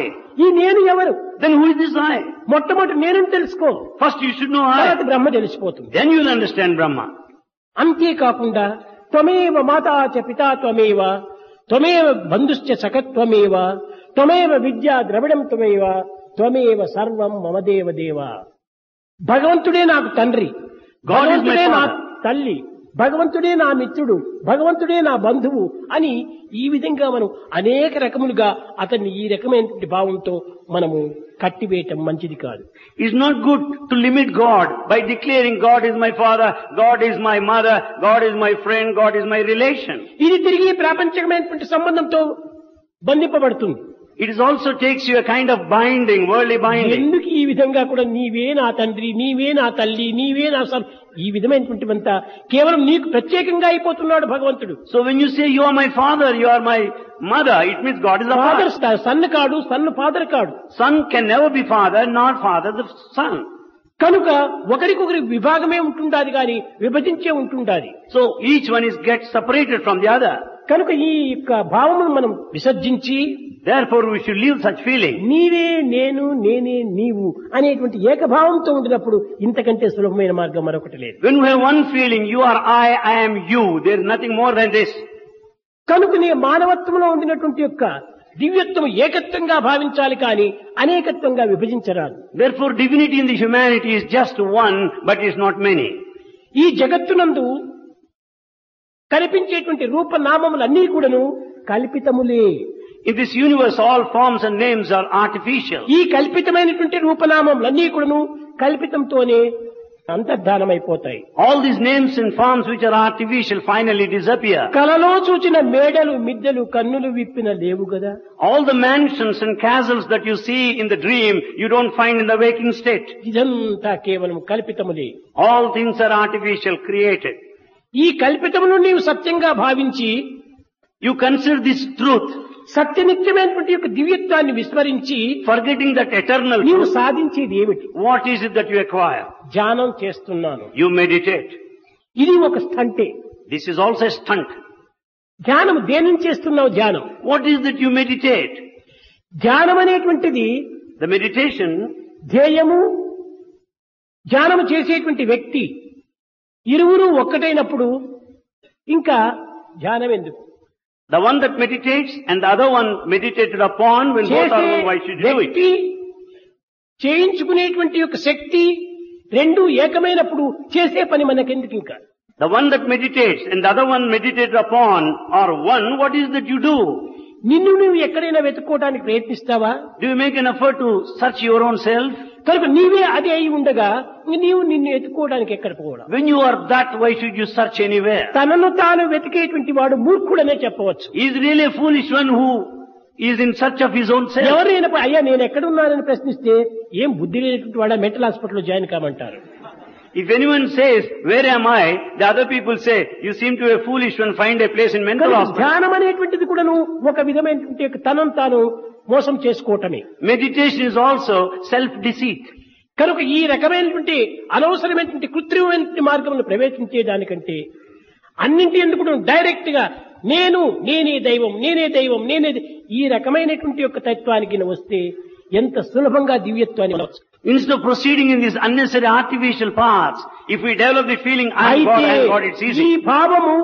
ఈ నేను ఎవరు? Then who is this I? మొట్టమొదటి నేను తెలుసుకో, First you should know తర్వాత I. బ్రహ్మ తెలిసిపోతుంది. Then you will understand Brahma. అంతేకాకుండా త్వమేవ మాతా చ పితా త్వమేవ త్వమేవ బంధుశ్చ సఖత్వమేవ త్వమేవ విద్యా ద్రవిడం త్వమేవ త్వమేవ సర్వం మమ దేవ దేవ. భగవంతుడే నాకు తండ్రి, God is my భగవంతుడే నా father. తల్లి, భగవంతుడే నా మిత్రుడు, భగవంతుడే నా బంధువు అని ఈ విధంగా మనం అనేక రకములుగా అతన్ని ఈ రకమైనటువంటి భావంతో మనము కట్టివేయటం మంచిది కాదు. It's not good to limit God by declaring God is my father, God is my mother, God is my friend, God is my relation. ఇది తిరిగి ప్రాపంచికమైనటువంటి సంబంధంతో బంధింపబడుతుంది. It is also takes you a kind of binding, worldly binding. ఎందుకు ఈ విధంగా కూడా నీవే నా తండ్రి, నీవే నా తల్లి, నీవే నా ఈ విధమైనటువంటివంతా కేవలం నీకు ప్రత్యేకంగా అయిపోతున్నాడు భగవంతుడు. So when you say you are my father, you are my mother, it means God is the father father. Son కాడు, సన్ ఫాదర్ కాడు. Son can never be father, nor father the son. కనుక ఒకరికొకరి విభాగమే ఉంటుండాది కానీ విభజించే ఉంటుండాది. So each one is get separated from the other. కనుక ఈ యొక్క భావమును మనం విసర్జించి Therefore we should leave such feeling. నీవే నేను, నేనే నీవు అనేటువంటి ఏకభావంతో ఉండినప్పుడు ఇంతకంటే సులభమైన మార్గం మరొకటి లేదు. When we have one feeling, you are I am you, there is nothing more than this. కనుక నీ మానవత్వంలో ఉండినటువంటి యొక్క దివ్యత్వం ఏకత్వంగా భావించాలి కానీ అనేకత్వంగా విభజించరాదు. Therefore divinity in the humanity is just one, but is not many. ఈ జగత్తునందు కనిపించేటువంటి రూపనామములన్నీ కూడాను కల్పితములే. In this universe, all forms and names are artificial. ఈ కల్పితమైనటువంటి రూపనామములన్నీ కూడాను కల్పితంతోనే అంతర్ధానమైపోతాయి. All these names and forms which are artificial finally disappear. కలలో చూచిన మేడలు మిద్దెలు కన్నులు విప్పిన లేవు కదా. All the mansions and castles that you see in the dream, you don't find in the waking state. ఇదంతా కేవలం కల్పితములే. All things are artificial, created. ఈ కల్పితమును నీవు సత్యంగా భావించి You consider this truth, సత్యనిత్యమైనటువంటి యొక్క దివ్యత్వాన్ని విస్మరించి forgetting that eternal నీవు truth. సాధించేది ఏమిటి? What is it that you acquire? ధ్యానం చేస్తున్నాను. You meditate. ఇది ఒక స్టంటే. This is also a stunt. ధ్యానం దేనిని చేస్తున్నావు? ధ్యానం What is that you meditate? ధ్యానం అనేటువంటిది The meditation, ధ్యేయము, ధ్యానము చేసేటువంటి వ్యక్తి ఇరువురు ఒక్కటైనప్పుడు ఇంకా ధ్యానం ఎందుకు? the one that meditates and the other one meditated upon, when both are one, why should you do it? వ్యక్తి చేయించుకునేటువంటి యొక్క శక్తి రెండు ఏకమైనప్పుడు చేసే పని మనకెందుకు ఇంకా? The one that meditates and the other one meditated upon are one, what is that you do? నిన్ను నువ్వు ఎక్కడైనా వెతుక్కోవడానికి ప్రయత్నిస్తావా? Do you make an effort to search your own self? కనుక నీవే అదే అయి ఉండగా నీవు నిన్ను ఎత్తుకోవడానికి ఎక్కడ పోవడం? When you are that, why should you search anywhere? తనను తాను వెతికేటువంటి వాడు మూర్ఖుడనే చెప్పవచ్చు. He is really a foolish one who is in search of his own self. ఎవరైనా అయ్యా నేను ఎక్కడున్నానని ప్రశ్నిస్తే ఏం బుద్ధి లేనటువంటి వాడా మెంటల్ హాస్పిటల్లో join కామంటారు. If anyone says, where am I? The other people say, you seem to be a foolish one, find a place in mental hospital. ధ్యానం అనేటువంటిది కూడా ఒక విధమైనటువంటి తనను తాను మోసం చేసుకోవటమే. Meditation is also self-deceit. కనుక ఈ రకమైనటువంటి అనవసరమైనటువంటి కృత్రిమమైనటువంటి మార్గంలో ప్రవేశించే దానికంటే అన్నింటి ఎందుకు డైరెక్ట్ గా నేనే దైవం, నేనే దైవం, ఈ రకమైనటువంటి యొక్క తత్వానికి వస్తే ఎంత సులభంగా దివ్యత్వాన్ని పొందవచ్చు. Instead of proceeding in these unnecessary artificial paths, if we develop the feeling, I am God, it's ఈ easy. భావము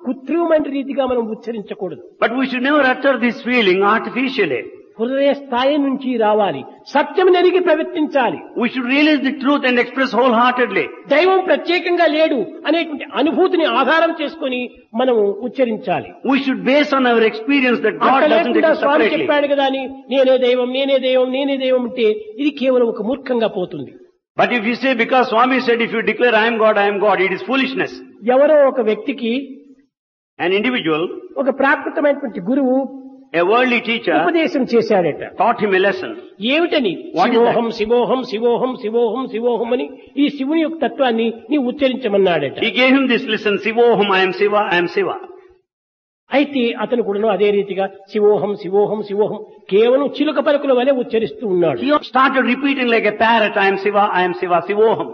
కృత్రిమమైన రీతిగా మనం ఉచ్చరించకూడదు. But we should never utter this feeling artificially. హృదయ స్థాయి నుంచి రావాలి, సత్యం నెరిగి ప్రవర్తించాలి. We should realize the truth and express wholeheartedly. దైవం ప్రత్యేకంగా లేడు అనేటువంటి అనుభూతిని ఆధారం చేసుకొని మనం ఉచ్చరించాలి. We should base on our experience that God అక్కడ doesn't లేకుండా exist స్వామి separately. చెప్పాడు కదా అని నేనే దైవం, నేనే దైవం, నేనే దైవం అంటే ఇది కేవలం ఒక మూర్ఖంగా పోతుంది. But if you say, because Swami said, if you declare I am God, it is foolishness. ఎవరో ఒక వ్యక్తికి An individual, ఒక ప్రాకృతమైనటువంటి గురువు a worldly teacher, ఉపదేశం చేశాడట. taught him a lesson. ఏమిటని? What is that? శివోహం శివోహం శివోహం శివోహం శివోహం అని ఈ శివుని యొక్క తత్వాన్ని నీ ఉచ్చరించమన్నాడట. He gave him this lesson, Sivoham, I am Siva, I am Siva. అయితే అతను కూడా అదే రీతిగా శివోహం శివోహం శివోహం కేవలం చిలుక పలుకుల వలె ఉచ్చరిస్తూ ఉన్నాడు. He started repeating like a parrot, I am Siva, I am Siva, Sivoham.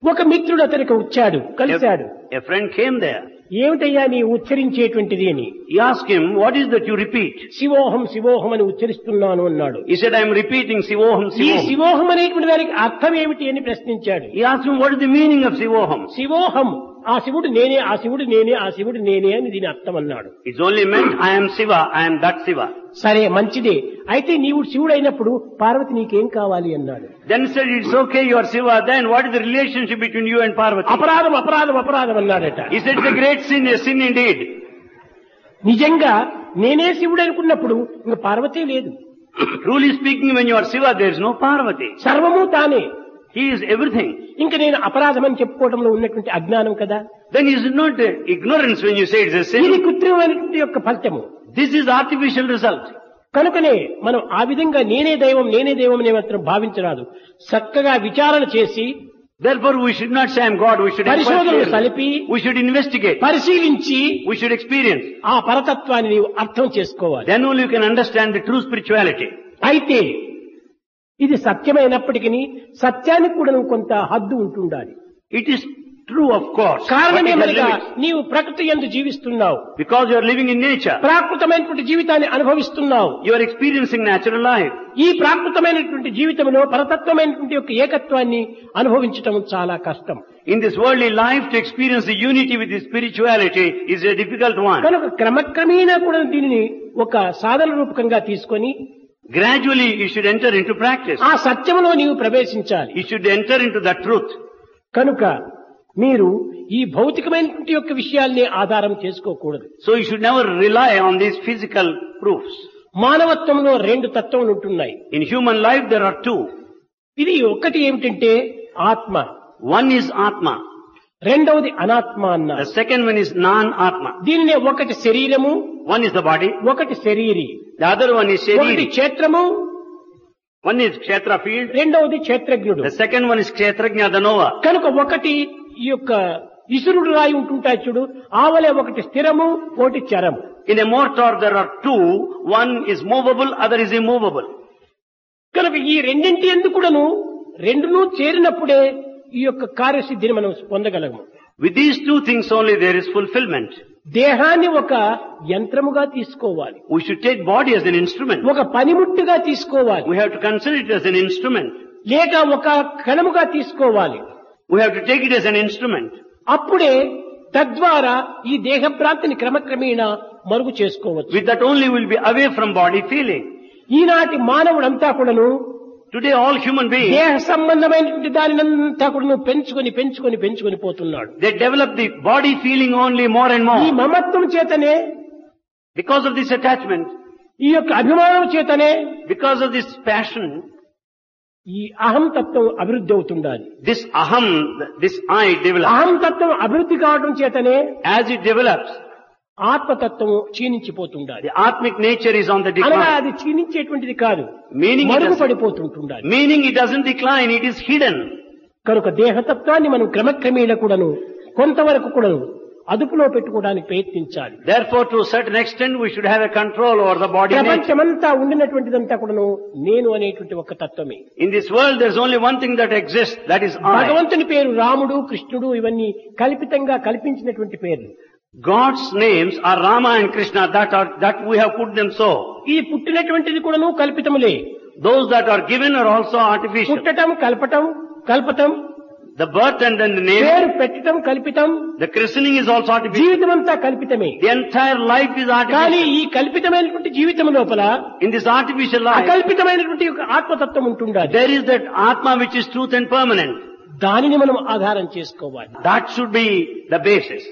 ఒక మిత్రుడు అతనికి వచ్చాడు, కలిశాడు. A friend came there. ఏమిటయ్యా నీ ఉచ్చరించేటువంటిది అని. He asked him, what is that you repeat? శివోహం శివోహం అని ఉచ్చరిస్తున్నాను అన్నాడు. He said, I am repeating Sivoham, ఈ Sivoham. శివోహం అనేటువంటి దానికి అర్థం ఏమిటి అని ప్రశ్నించాడు. He asked him, what is the meaning of Sivoham? శివోహం, ఆ శివుడు నేనే, ఆ శివుడు నేనే, ఆ శివుడు నేనే అని దీని అర్థం అన్నాడు. It's only meant, I am Siva, I am that Siva. సరే మంచిదే, అయితే నీవు శివుడు అయినప్పుడు పార్వతి నీకేం కావాలి అన్నాడు. Then said, it's okay, you are Siva, then what is the relationship between you and Parvati? అపరాధం అపరాధం అపరాధం అన్నాడట. He said, it's a great sin, a sin indeed. నిజంగా నేనే శివుడు అనుకున్నప్పుడు ఇంకా పార్వతి లేదు. Truly speaking, when you are Siva, there is no Parvati. సర్వము తానే. He is everything. ఇంకా నేను అపరాధం అని చెప్పుకోవడంలో ఉన్నటువంటి అజ్ఞానం కదా. Then is it not ignorance when you say it's a ఇది sin? కృత్రిమైనటువంటి యొక్క ఫలితము. This is artificial result. కనుకనే మనం ఆ విధంగా నేనే దైవం అనే మాత్రం భావించరాదు. చక్కగా విచారణ చేసి Therefore, we should not say I am God, we should పరిశోధనలు inquire. సలిపి We should investigate. పరిశీలించి We should experience. ఆ పరతత్వాన్ని నీవు అర్థం చేసుకోవాలి. Then only you can understand the true spirituality. అయితే ఇది సత్యమైనప్పటికీ సత్యానికి కూడా నువ్వు కొంత హద్దు ఉంటుండాలి. It is true, of course. But it has కారణమేమనగా limits. నీవు ప్రకృతి యందు జీవిస్తున్నావు, Because you are living in nature. ప్రాకృతమైనటువంటి జీవితాన్ని అనుభవిస్తున్నావు. You are experiencing natural life. ఈ ప్రాకృతమైనటువంటి జీవితంలో పరతత్వమైనటువంటి యొక్క ఏకత్వాన్ని అనుభవించటం చాలా కష్టం. In this worldly life, to experience the unity with the spirituality is a difficult one. కనుక క్రమక్రమేణా కూడా దీనిని ఒక సాధన రూపకంగా తీసుకొని Gradually, you should enter into practice. ఆ సత్యంలో నీవు ప్రవేశించాలి. You should enter into the truth. కనుక మీరు ఈ భౌతికమైనటువంటి యొక్క విషయాల్ని ఆధారం చేసుకోకూడదు. So you should never rely on these physical proofs. మానవత్వంలో రెండు తత్వములు ఉంటున్నాయి. In human life, there are two. ఇది ఒకటి ఏమిటంటే ఆత్మ, One is Atma. రెండవది అనాత్మ అన్నారు. The second one is non-Atma. దీనినే ఒకటి శరీరము, One is the body. ఒకటి శరీరి, The other one is ఒకటి Shariri. క్షేత్రము, One is Kshetra field. రెండవది క్షేత్రజ్ఞుడు. The second one is Kshetrajna, the knower. కనుక ఒకటి ఈ యొక్క ఇసురుడు రాయి ఉంటుంటాయి చూడు, ఆవలే ఒకటి స్థిరము, ఒకటి చరము. In a mortar, there are two. One is movable, other is immovable. కనుక ఈ రెండింటి ఎందుకు కూడాను రెండును చేరినప్పుడే ఈ యొక్క కార్యసిద్ధిని మనం పొందగలము. With these two things only, there is fulfillment. దేహాన్ని ఒక యంత్రముగా తీసుకోవాలి, We should take body as an instrument. ఒక పనిముట్టుగా తీసుకోవాలి, We have to consider it as an instrument. లేక ఒక కణముగా తీసుకోవాలి. We have to take it as an instrument. అప్పుడే తద్వారా ఈ దేహభ్రాంతిని క్రమక్రమేణా మరుగు చేసుకోవచ్చు. With that only we will be away from body feeling. ఈనాటి మానవుడంతా కూడాను Today all human beings, దేహ సంబంధమైనటువంటి దానినంతా కూడాను పెంచుకొని పోతున్నాడు. they develop the body feeling only more and ఈ more. మమత్వం చేతనే, Because of this attachment, ఈ యొక్క అభిమానం చేతనే because of this passion, ఈ అహం తత్వం అభివృద్ధి అవుతుండాలి. this aham, this I develops. అహం తత్వం అభివృద్ధి కావడం చేతనే As it develops, ఆత్మతత్వం క్షీణించిపోతుండాలి. the atmic nature is on the అనగా decline. అది క్షీణించేటువంటిది కాదు, Meaning it మరుగు doesn't, పడిపోతుంటుండాలి. meaning it doesn't decline, it is hidden. కనుక దేహతత్వాన్ని మనం క్రమక్రమేణ కూడాను కొంతవరకు కూడాను అదుపులో పెట్టుకోవడానికి ప్రయత్నించాలి. Therefore, to a certain extent, we should have a control over the body nature. ప్రపంచమంతా ఉండినటువంటిదంతా కూడాను నేను అనేటువంటి ఒక తత్వమే. In this world, there's only one thing that exists, that is I. భగవంతుని పేరు రాముడు, కృష్ణుడు ఇవన్నీ కల్పించినటువంటి పేర్లు. God's names are Rama and Krishna, that we have put them so. ఈ పుట్టినటువంటిది కూడాను కల్పితములే. Those that are given are also artificial. పుట్టటం కల్పటం, The birth and then the name, పేరు పెట్టడం కల్పితం, the christening is also artificial. జీవితం అంతా కల్పితమే. The entire life is కానీ artificial. ఈ కల్పితమైనటువంటి జీవితం లోపల In this artificial life, అకల్పితమైనటువంటి ఒక ఆత్మతత్వం ఉంటుండాలి. there is that Atma which is truth and permanent. దానిని మనం ఆధారం చేసుకోవాలి. That should be the basis.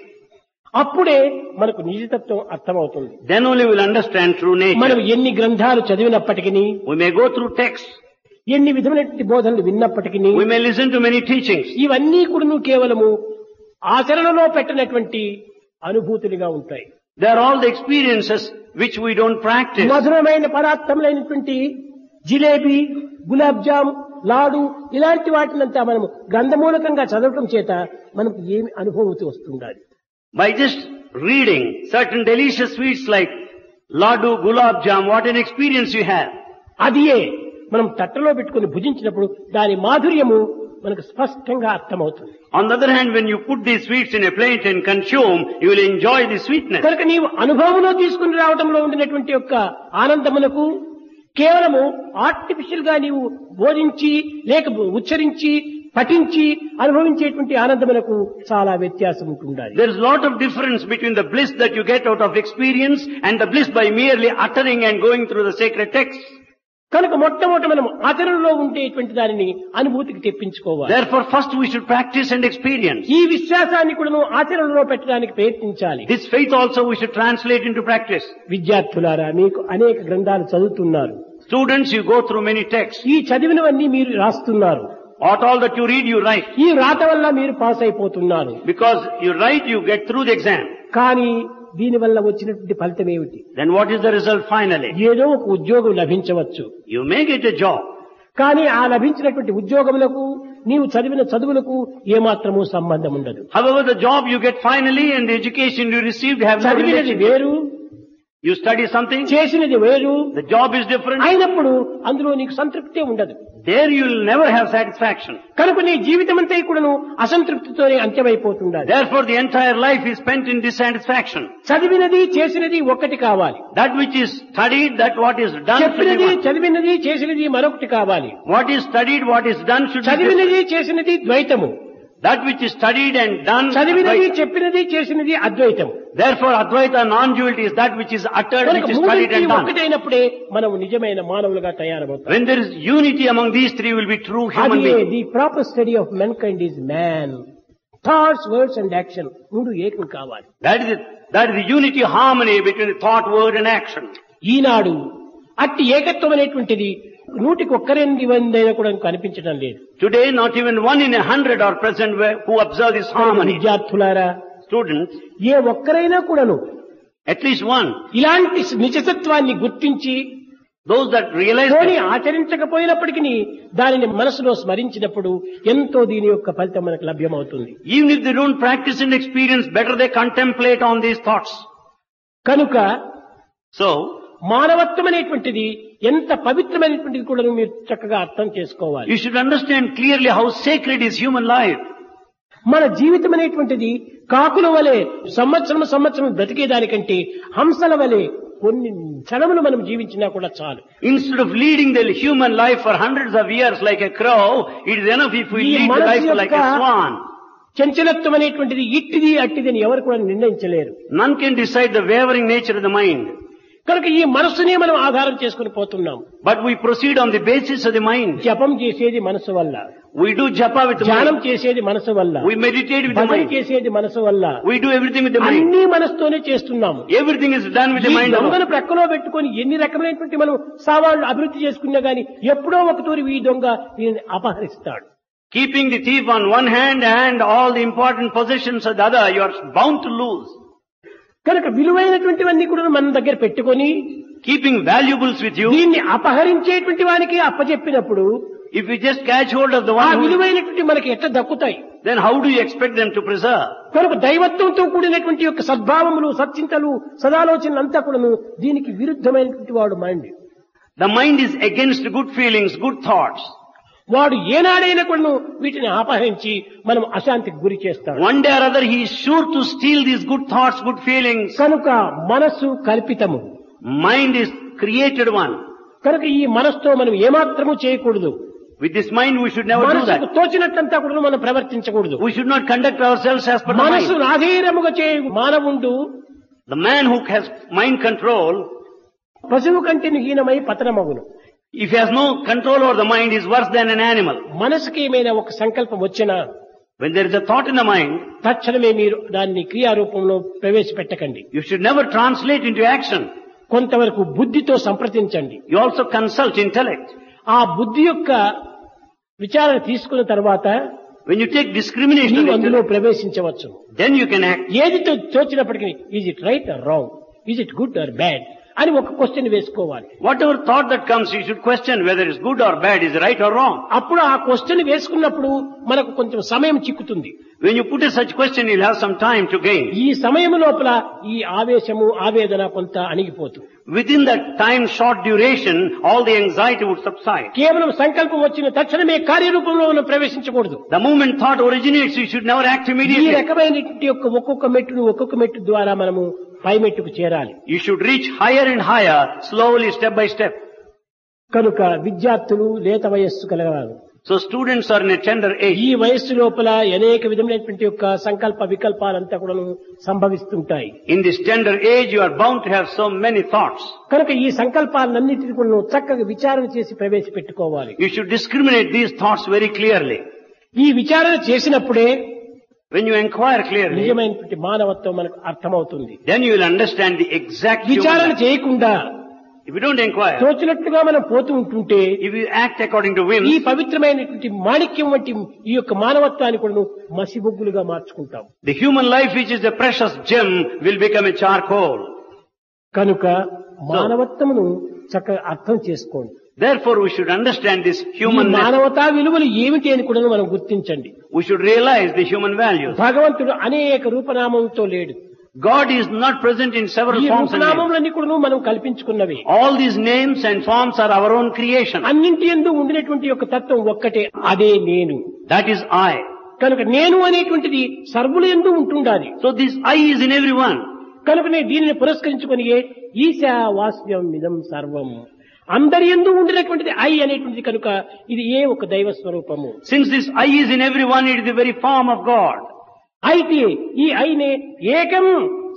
అప్పుడే మనకు నిజతత్వం అర్థమవుతుంది. Then only we'll understand true మనం nature. ఎన్ని గ్రంథాలు చదివినప్పటికీ, We may go through texts, ఎన్ని విధమైనటువంటి బోధనలు విన్నప్పటికీ, we may listen to many teachings. ఇవన్నీ కూడా కేవలము ఆచరణలో పెట్టినటువంటి అనుభూతులుగా ఉంటాయి. They are all the experiences which we don't practice. మధురమైన పదార్థములైనటువంటి జిలేబీ, గులాబ్ జామ్, లాడు ఇలాంటి వాటినంతా మనము గ్రంథమూలకంగా చదవటం చేత మనకు ఏమి అనుభూతి వస్తుండాలి. By just reading certain delicious sweets like Ladu, Gulab Jam, what an experience you have. అదియే మనం తట్టలో పెట్టుకుని భుజించినప్పుడు దాని మాధుర్యము మనకు స్పష్టంగా అర్థమవుతుంది. On the other hand, when you put these sweets in a plate and consume, you will enjoy the sweetness. కనుక నీవు అనుభవంలో తీసుకుని రావడంలో ఉండినటువంటి యొక్క ఆనందమునకు కేవలము ఆర్టిఫిషియల్ గా నీవు బోధించి లేక ఉచ్చరించి పఠించి అనుభవించేటువంటి ఆనందమునకు చాలా వ్యత్యాసం ఉంటుండాలి. There is a lot of difference between the bliss that you get out of experience and the bliss by merely uttering and going through the sacred texts. కనుక మొట్టమొదట మనం ఆచరణలో ఉండేటువంటి దానిని అనుభూతికి తెప్పించుకోవాలి. Therefore, first we should practice and experience. ఈ విశ్వాసాన్ని కూడా ఆచరణలో పెట్టడానికి ప్రయత్నించాలి. This faith also we should translate into practice. విద్యార్థులారా, మీకు అనేక గ్రంథాలు చదువుతున్నారు. Students, you go through many texts. ఈ చదివినవన్నీ మీరు రాస్తున్నారు. What all that you read, you write. ఈ రాత వల్ల మీరు పాస్ అయిపోతున్నారు. Because you write, you get through the exam. కానీ దీనివల్ల వచ్చినటువంటి ఫలితం ఏమిటి? Then what is the result finally? ఏదో ఒక ఉద్యోగం లభించవచ్చు. You may get a job. కానీ ఆ లభించినటువంటి ఉద్యోగములకు నీవు చదివిన చదువులకు ఏమాత్రమూ సంబంధం ఉండదు. However, the job you get finally and the education you received have no చదివినది relation. వేరు, You study something, చేసినది వేరు, the job is different. అయినప్పుడు అందులో నీకు సంతృప్తే ఉండదు. There you will never have satisfaction. కనుక నీ జీవితం అంతా కూడాను అసంతృప్తితోనే అంత్యమైపోతుండాలి. Therefore, the entire life is spent in dissatisfaction. చదివినది చేసినది ఒక్కటి కావాలి. That which is studied, that what is done should be చెప్పినది one. చదివినది చేసినది మరొకటి కావాలి. What is studied, what is done should be different. చదివినది చేసినది ద్వైతము, That which is studied and done. చదివినది Advaita. చెప్పినది చేసినది అద్వైతం. Therefore, Advaita non-duality is that which is uttered, కనుక which is studied మూడింటి and done. ఒక్కటైనప్పుడే మనం నిజమైన మానవులుగా తయారవుతాం. When there is unity among these three, will be true human అదే beings. The proper study of mankind is man. Thoughts, words and action మూడు ఏకం కావాలి. That is the unity, harmony between the thought, word and action. ఈనాడు అట్టి ఏకత్వం అనేటువంటిది 100 కూడా కనిపించడం లేదు. Today, not even 1 in 100 are present who observe this harmony. విద్యార్థులారా, Students, ఏ ఒక్కరైనా కూడాను at least one, ఇలాంటి నిజతత్వాన్ని గుర్తించి those that realize పోనీ that, ఆచరించకపోయినప్పటికీ దానిని మనసులో స్మరించినప్పుడు ఎంతో దీని యొక్క ఫలితం మనకు లభ్యమవుతుంది. even if they don't practice and experience, better they contemplate on these thoughts. కనుక So, మానవత్వం అనేటువంటిది ఎంత పవిత్రమైనటువంటిది కూడా మీరు చక్కగా అర్థం చేసుకోవాలి. you should understand clearly how sacred is human life. మన జీవితం అనేటువంటిది కాకుల వలె సంవత్సరం బ్రతికేదానికంటే హంసల వలె కొన్ని క్షణములు మనం జీవించినా కూడా చాలు. Instead of leading the human life for hundreds of years like a crow, it is enough if we lead the life like a swan. చంచలత్వం అనేటువంటిది ఇట్టిది అట్టిది అని ఎవరు కూడా నిర్ణయించలేరు. None can decide the wavering nature of the mind. కనుక ఈ మనస్సునే మనం ఆధారం చేసుకుని పోతున్నాం. But we proceed on the basis of the mind. జపం చేసేది మనసు వల్ల, We do japa with the ధ్యానం mind. చేసేది మనసు వల్ల, We meditate with the భజన mind. చేసేది మనసు వల్ల, We do everything with the mind. అన్ని మనసుతోనే చేస్తున్నాము. Everything is done with the ఈ mind. దొంగను alone. ప్రక్కలో పెట్టుకొని ఎన్ని రకమైనటువంటి మనం సవాళ్లు అభివృద్ధి చేసుకున్నా గానీ ఎప్పుడో ఒక తూరి ఈ దొంగ దీనిని అపహరిస్తాడు. Keeping the thief on one hand and all the important possessions on the other, you are bound to lose. కనుక విలువైనటువంటివన్నీ కూడా మన దగ్గర పెట్టుకొని Keeping valuables with you, దీన్ని అపహరించేటువంటి వానికి అప్పచెప్పినప్పుడు if you just catch hold of the ఆ one who, విలువైనటువంటి మనకి ఎట్లా దక్కుతాయి? then how do you expect them to preserve? కనుక దైవత్వంతో కూడినటువంటి యొక్క సద్భావములు, సచ్చింతలు, సదాలోచనలు అంతా కూడాను దీనికి విరుద్ధమైనటువంటి వాడు mind. The mind is against good feelings, good thoughts. వాడు ఏనాడైనా కూడాను వీటిని అపహరించి మనం అశాంతికి గురి చేస్తాడు. One day or other he is sure to steal these good thoughts, good feelings. కనుక మనస్సు కల్పితము. Mind is created one. కనుక ఈ మనస్సుతో మనం ఏమాత్రము చేయకూడదు. With this mind we should never do that. మనసుకు తోచినట్లంతా కూడా మనం ప్రవర్తించకూడదు. We should not conduct ourselves as per the మనసు mind. నాధీరముగా చే మానవుండు The man who has mind control, పశువు కంటే హీనమై పతనమగును. if he has no control over the mind, is worse than an animal. మనసుకి ఏమైనా ఒక సంకల్పం వచ్చినా When there is a thought in the mind, తక్షణమే మీరు దాన్ని క్రియారూపంలో ప్రవేశపెట్టకండి. you should never translate into action. కొంతవరకు బుద్ధితో సంప్రదించండి. You also consult intellect. ఆ బుద్ధి యొక్క విచారణ తీసుకున్న తర్వాత When you take discrimination నీవు of అందులో intellect, ప్రవేశించవచ్చు. then you can act. ఏది తోచినప్పటికీ is it right or wrong, is it good or bad అని ఒక క్వశ్చన్ వేసుకోవాలి. Whatever thought that comes, you should question whether it's good or bad, is right or wrong. అప్పుడు ఆ question వేసుకున్నప్పుడు మనకు కొంచెం సమయం చిక్కుతుంది. When you put a such question, you'll have some time to gain. ఈ సమయం లోపల ఈ ఆవేశము, ఆవేదన కొంత అణిగిపోతుంది. Within that time, short duration, all the anxiety would subside. కేవలం సంకల్పం వచ్చిన తక్షణమే కార్యరూపంలో మనం ప్రవేశించకూడదు. The moment thought originates, you should never act ఈ immediately. రకమైనటువంటి యొక్క ఒక్కొక్క మెట్టు ద్వారా మనము పై మెట్టుకు చేరాలి. You should reach higher and higher, slowly, step by step. కనుక విద్యార్థులు లేత వయస్సు కలగాలి. So students are in a tender age. ఈ వయస్సు లోపల అనేక విధమైనటువంటి యొక్క సంకల్ప వికల్పాలంతా కూడా సంభవిస్తుంటాయి. In this tender age, you are bound to have so many thoughts. కనుక ఈ సంకల్పాలన్నింటినీ కూడా చక్కగా విచారణ చేసి ప్రవేశపెట్టుకోవాలి. You should discriminate these thoughts very clearly. ఈ విచారణ చేసినప్పుడే When you inquire clearly, నిజమైనటువంటి మానవత్వం మనకు అర్థమవుతుంది. then you will understand the exact human విచారణ life. చేయకుండా If you don't inquire, తోచినట్టుగా మనం పోతూ ఉంటుంటే if you act according to whim, ఈ పవిత్రమైనటువంటి మాణిక్యం వంటి ఈ యొక్క మానవత్వాన్ని కూడా మసిబొగ్గులుగా మార్చుకుంటాం. the human life, which is a precious gem, will become a charcoal. కనుక మానవత్వమును చక్కగా అర్థం చేసుకోండి. Therefore, we should understand this ఈ humanness. మానవతా విలువలు ఏమిటి అని కూడా మనం గుర్తించండి. We should realize the human values. భగవంతుడు అనేక రూపనామంతో లేడు. God is not present in several ఈ forms and names. రూపనామములన్నీ కూడా మనం కల్పించుకున్నవి. All these names and forms are our own creation. అన్నింటి యందు ఉండినటువంటి యొక్క తత్వం ఒక్కటే, అదే నేను. That is I. కనుక నేను అనేటువంటిది సర్వుల యందు ఉంటుండాలి. So this I is in everyone. కనుకనే దీనిని పురస్కరించుకొని ఈశావాస్యం ఇదం సర్వం, అందరి యందు ఉండినటువంటిది ఐ అనేటువంటిది కనుక ఇది ఒక దైవ స్వరూపము. Since this I is in everyone, it is the very form of God. అయితే ఈ ఐనే ఏకం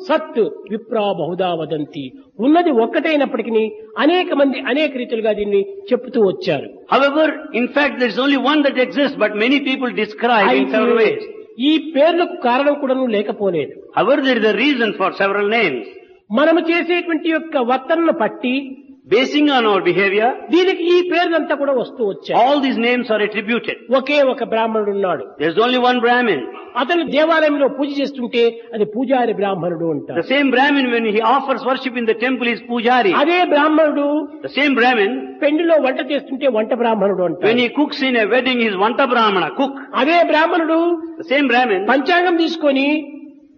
సత్ విప్రా బహుదా వదంతి, ఉన్నది ఒక్కటైనప్పటికీ అనేక మంది అనేక రీతిలుగా దీన్ని చెప్తూ వచ్చారు. However, in fact, there is only one that exists, but many people describe in several ways. ఈ పేర్లకు కారణం కూడా లేకపోలేదు. However, there is a reason for several names. మనము చేసేటువంటి యొక్క వర్తనను పట్టి Basing on our behavior, దీనికి ఈ పేర్లంతా కూడా వస్తూ వచ్చాయి. all these names are attributed. ఒకే ఒక బ్రాహ్మణుడు ఉన్నాడు. There is only one Brahmin. అతను దేవాలయంలో పూజ చేస్తుంటే అది పూజారి బ్రాహ్మణుడు అంటారు. The same Brahmin, when he offers worship in the temple, is Pujari. అదే బ్రాహ్మణుడు The same Brahmin, పెండిలో వంట చేస్తుంటే వంట బ్రాహ్మణుడు when అంటారు. he cooks in a wedding, he is Vanta Brahmana, cook. అదే బ్రాహ్మణుడు The same Brahmin, పంచాంగం తీసుకొని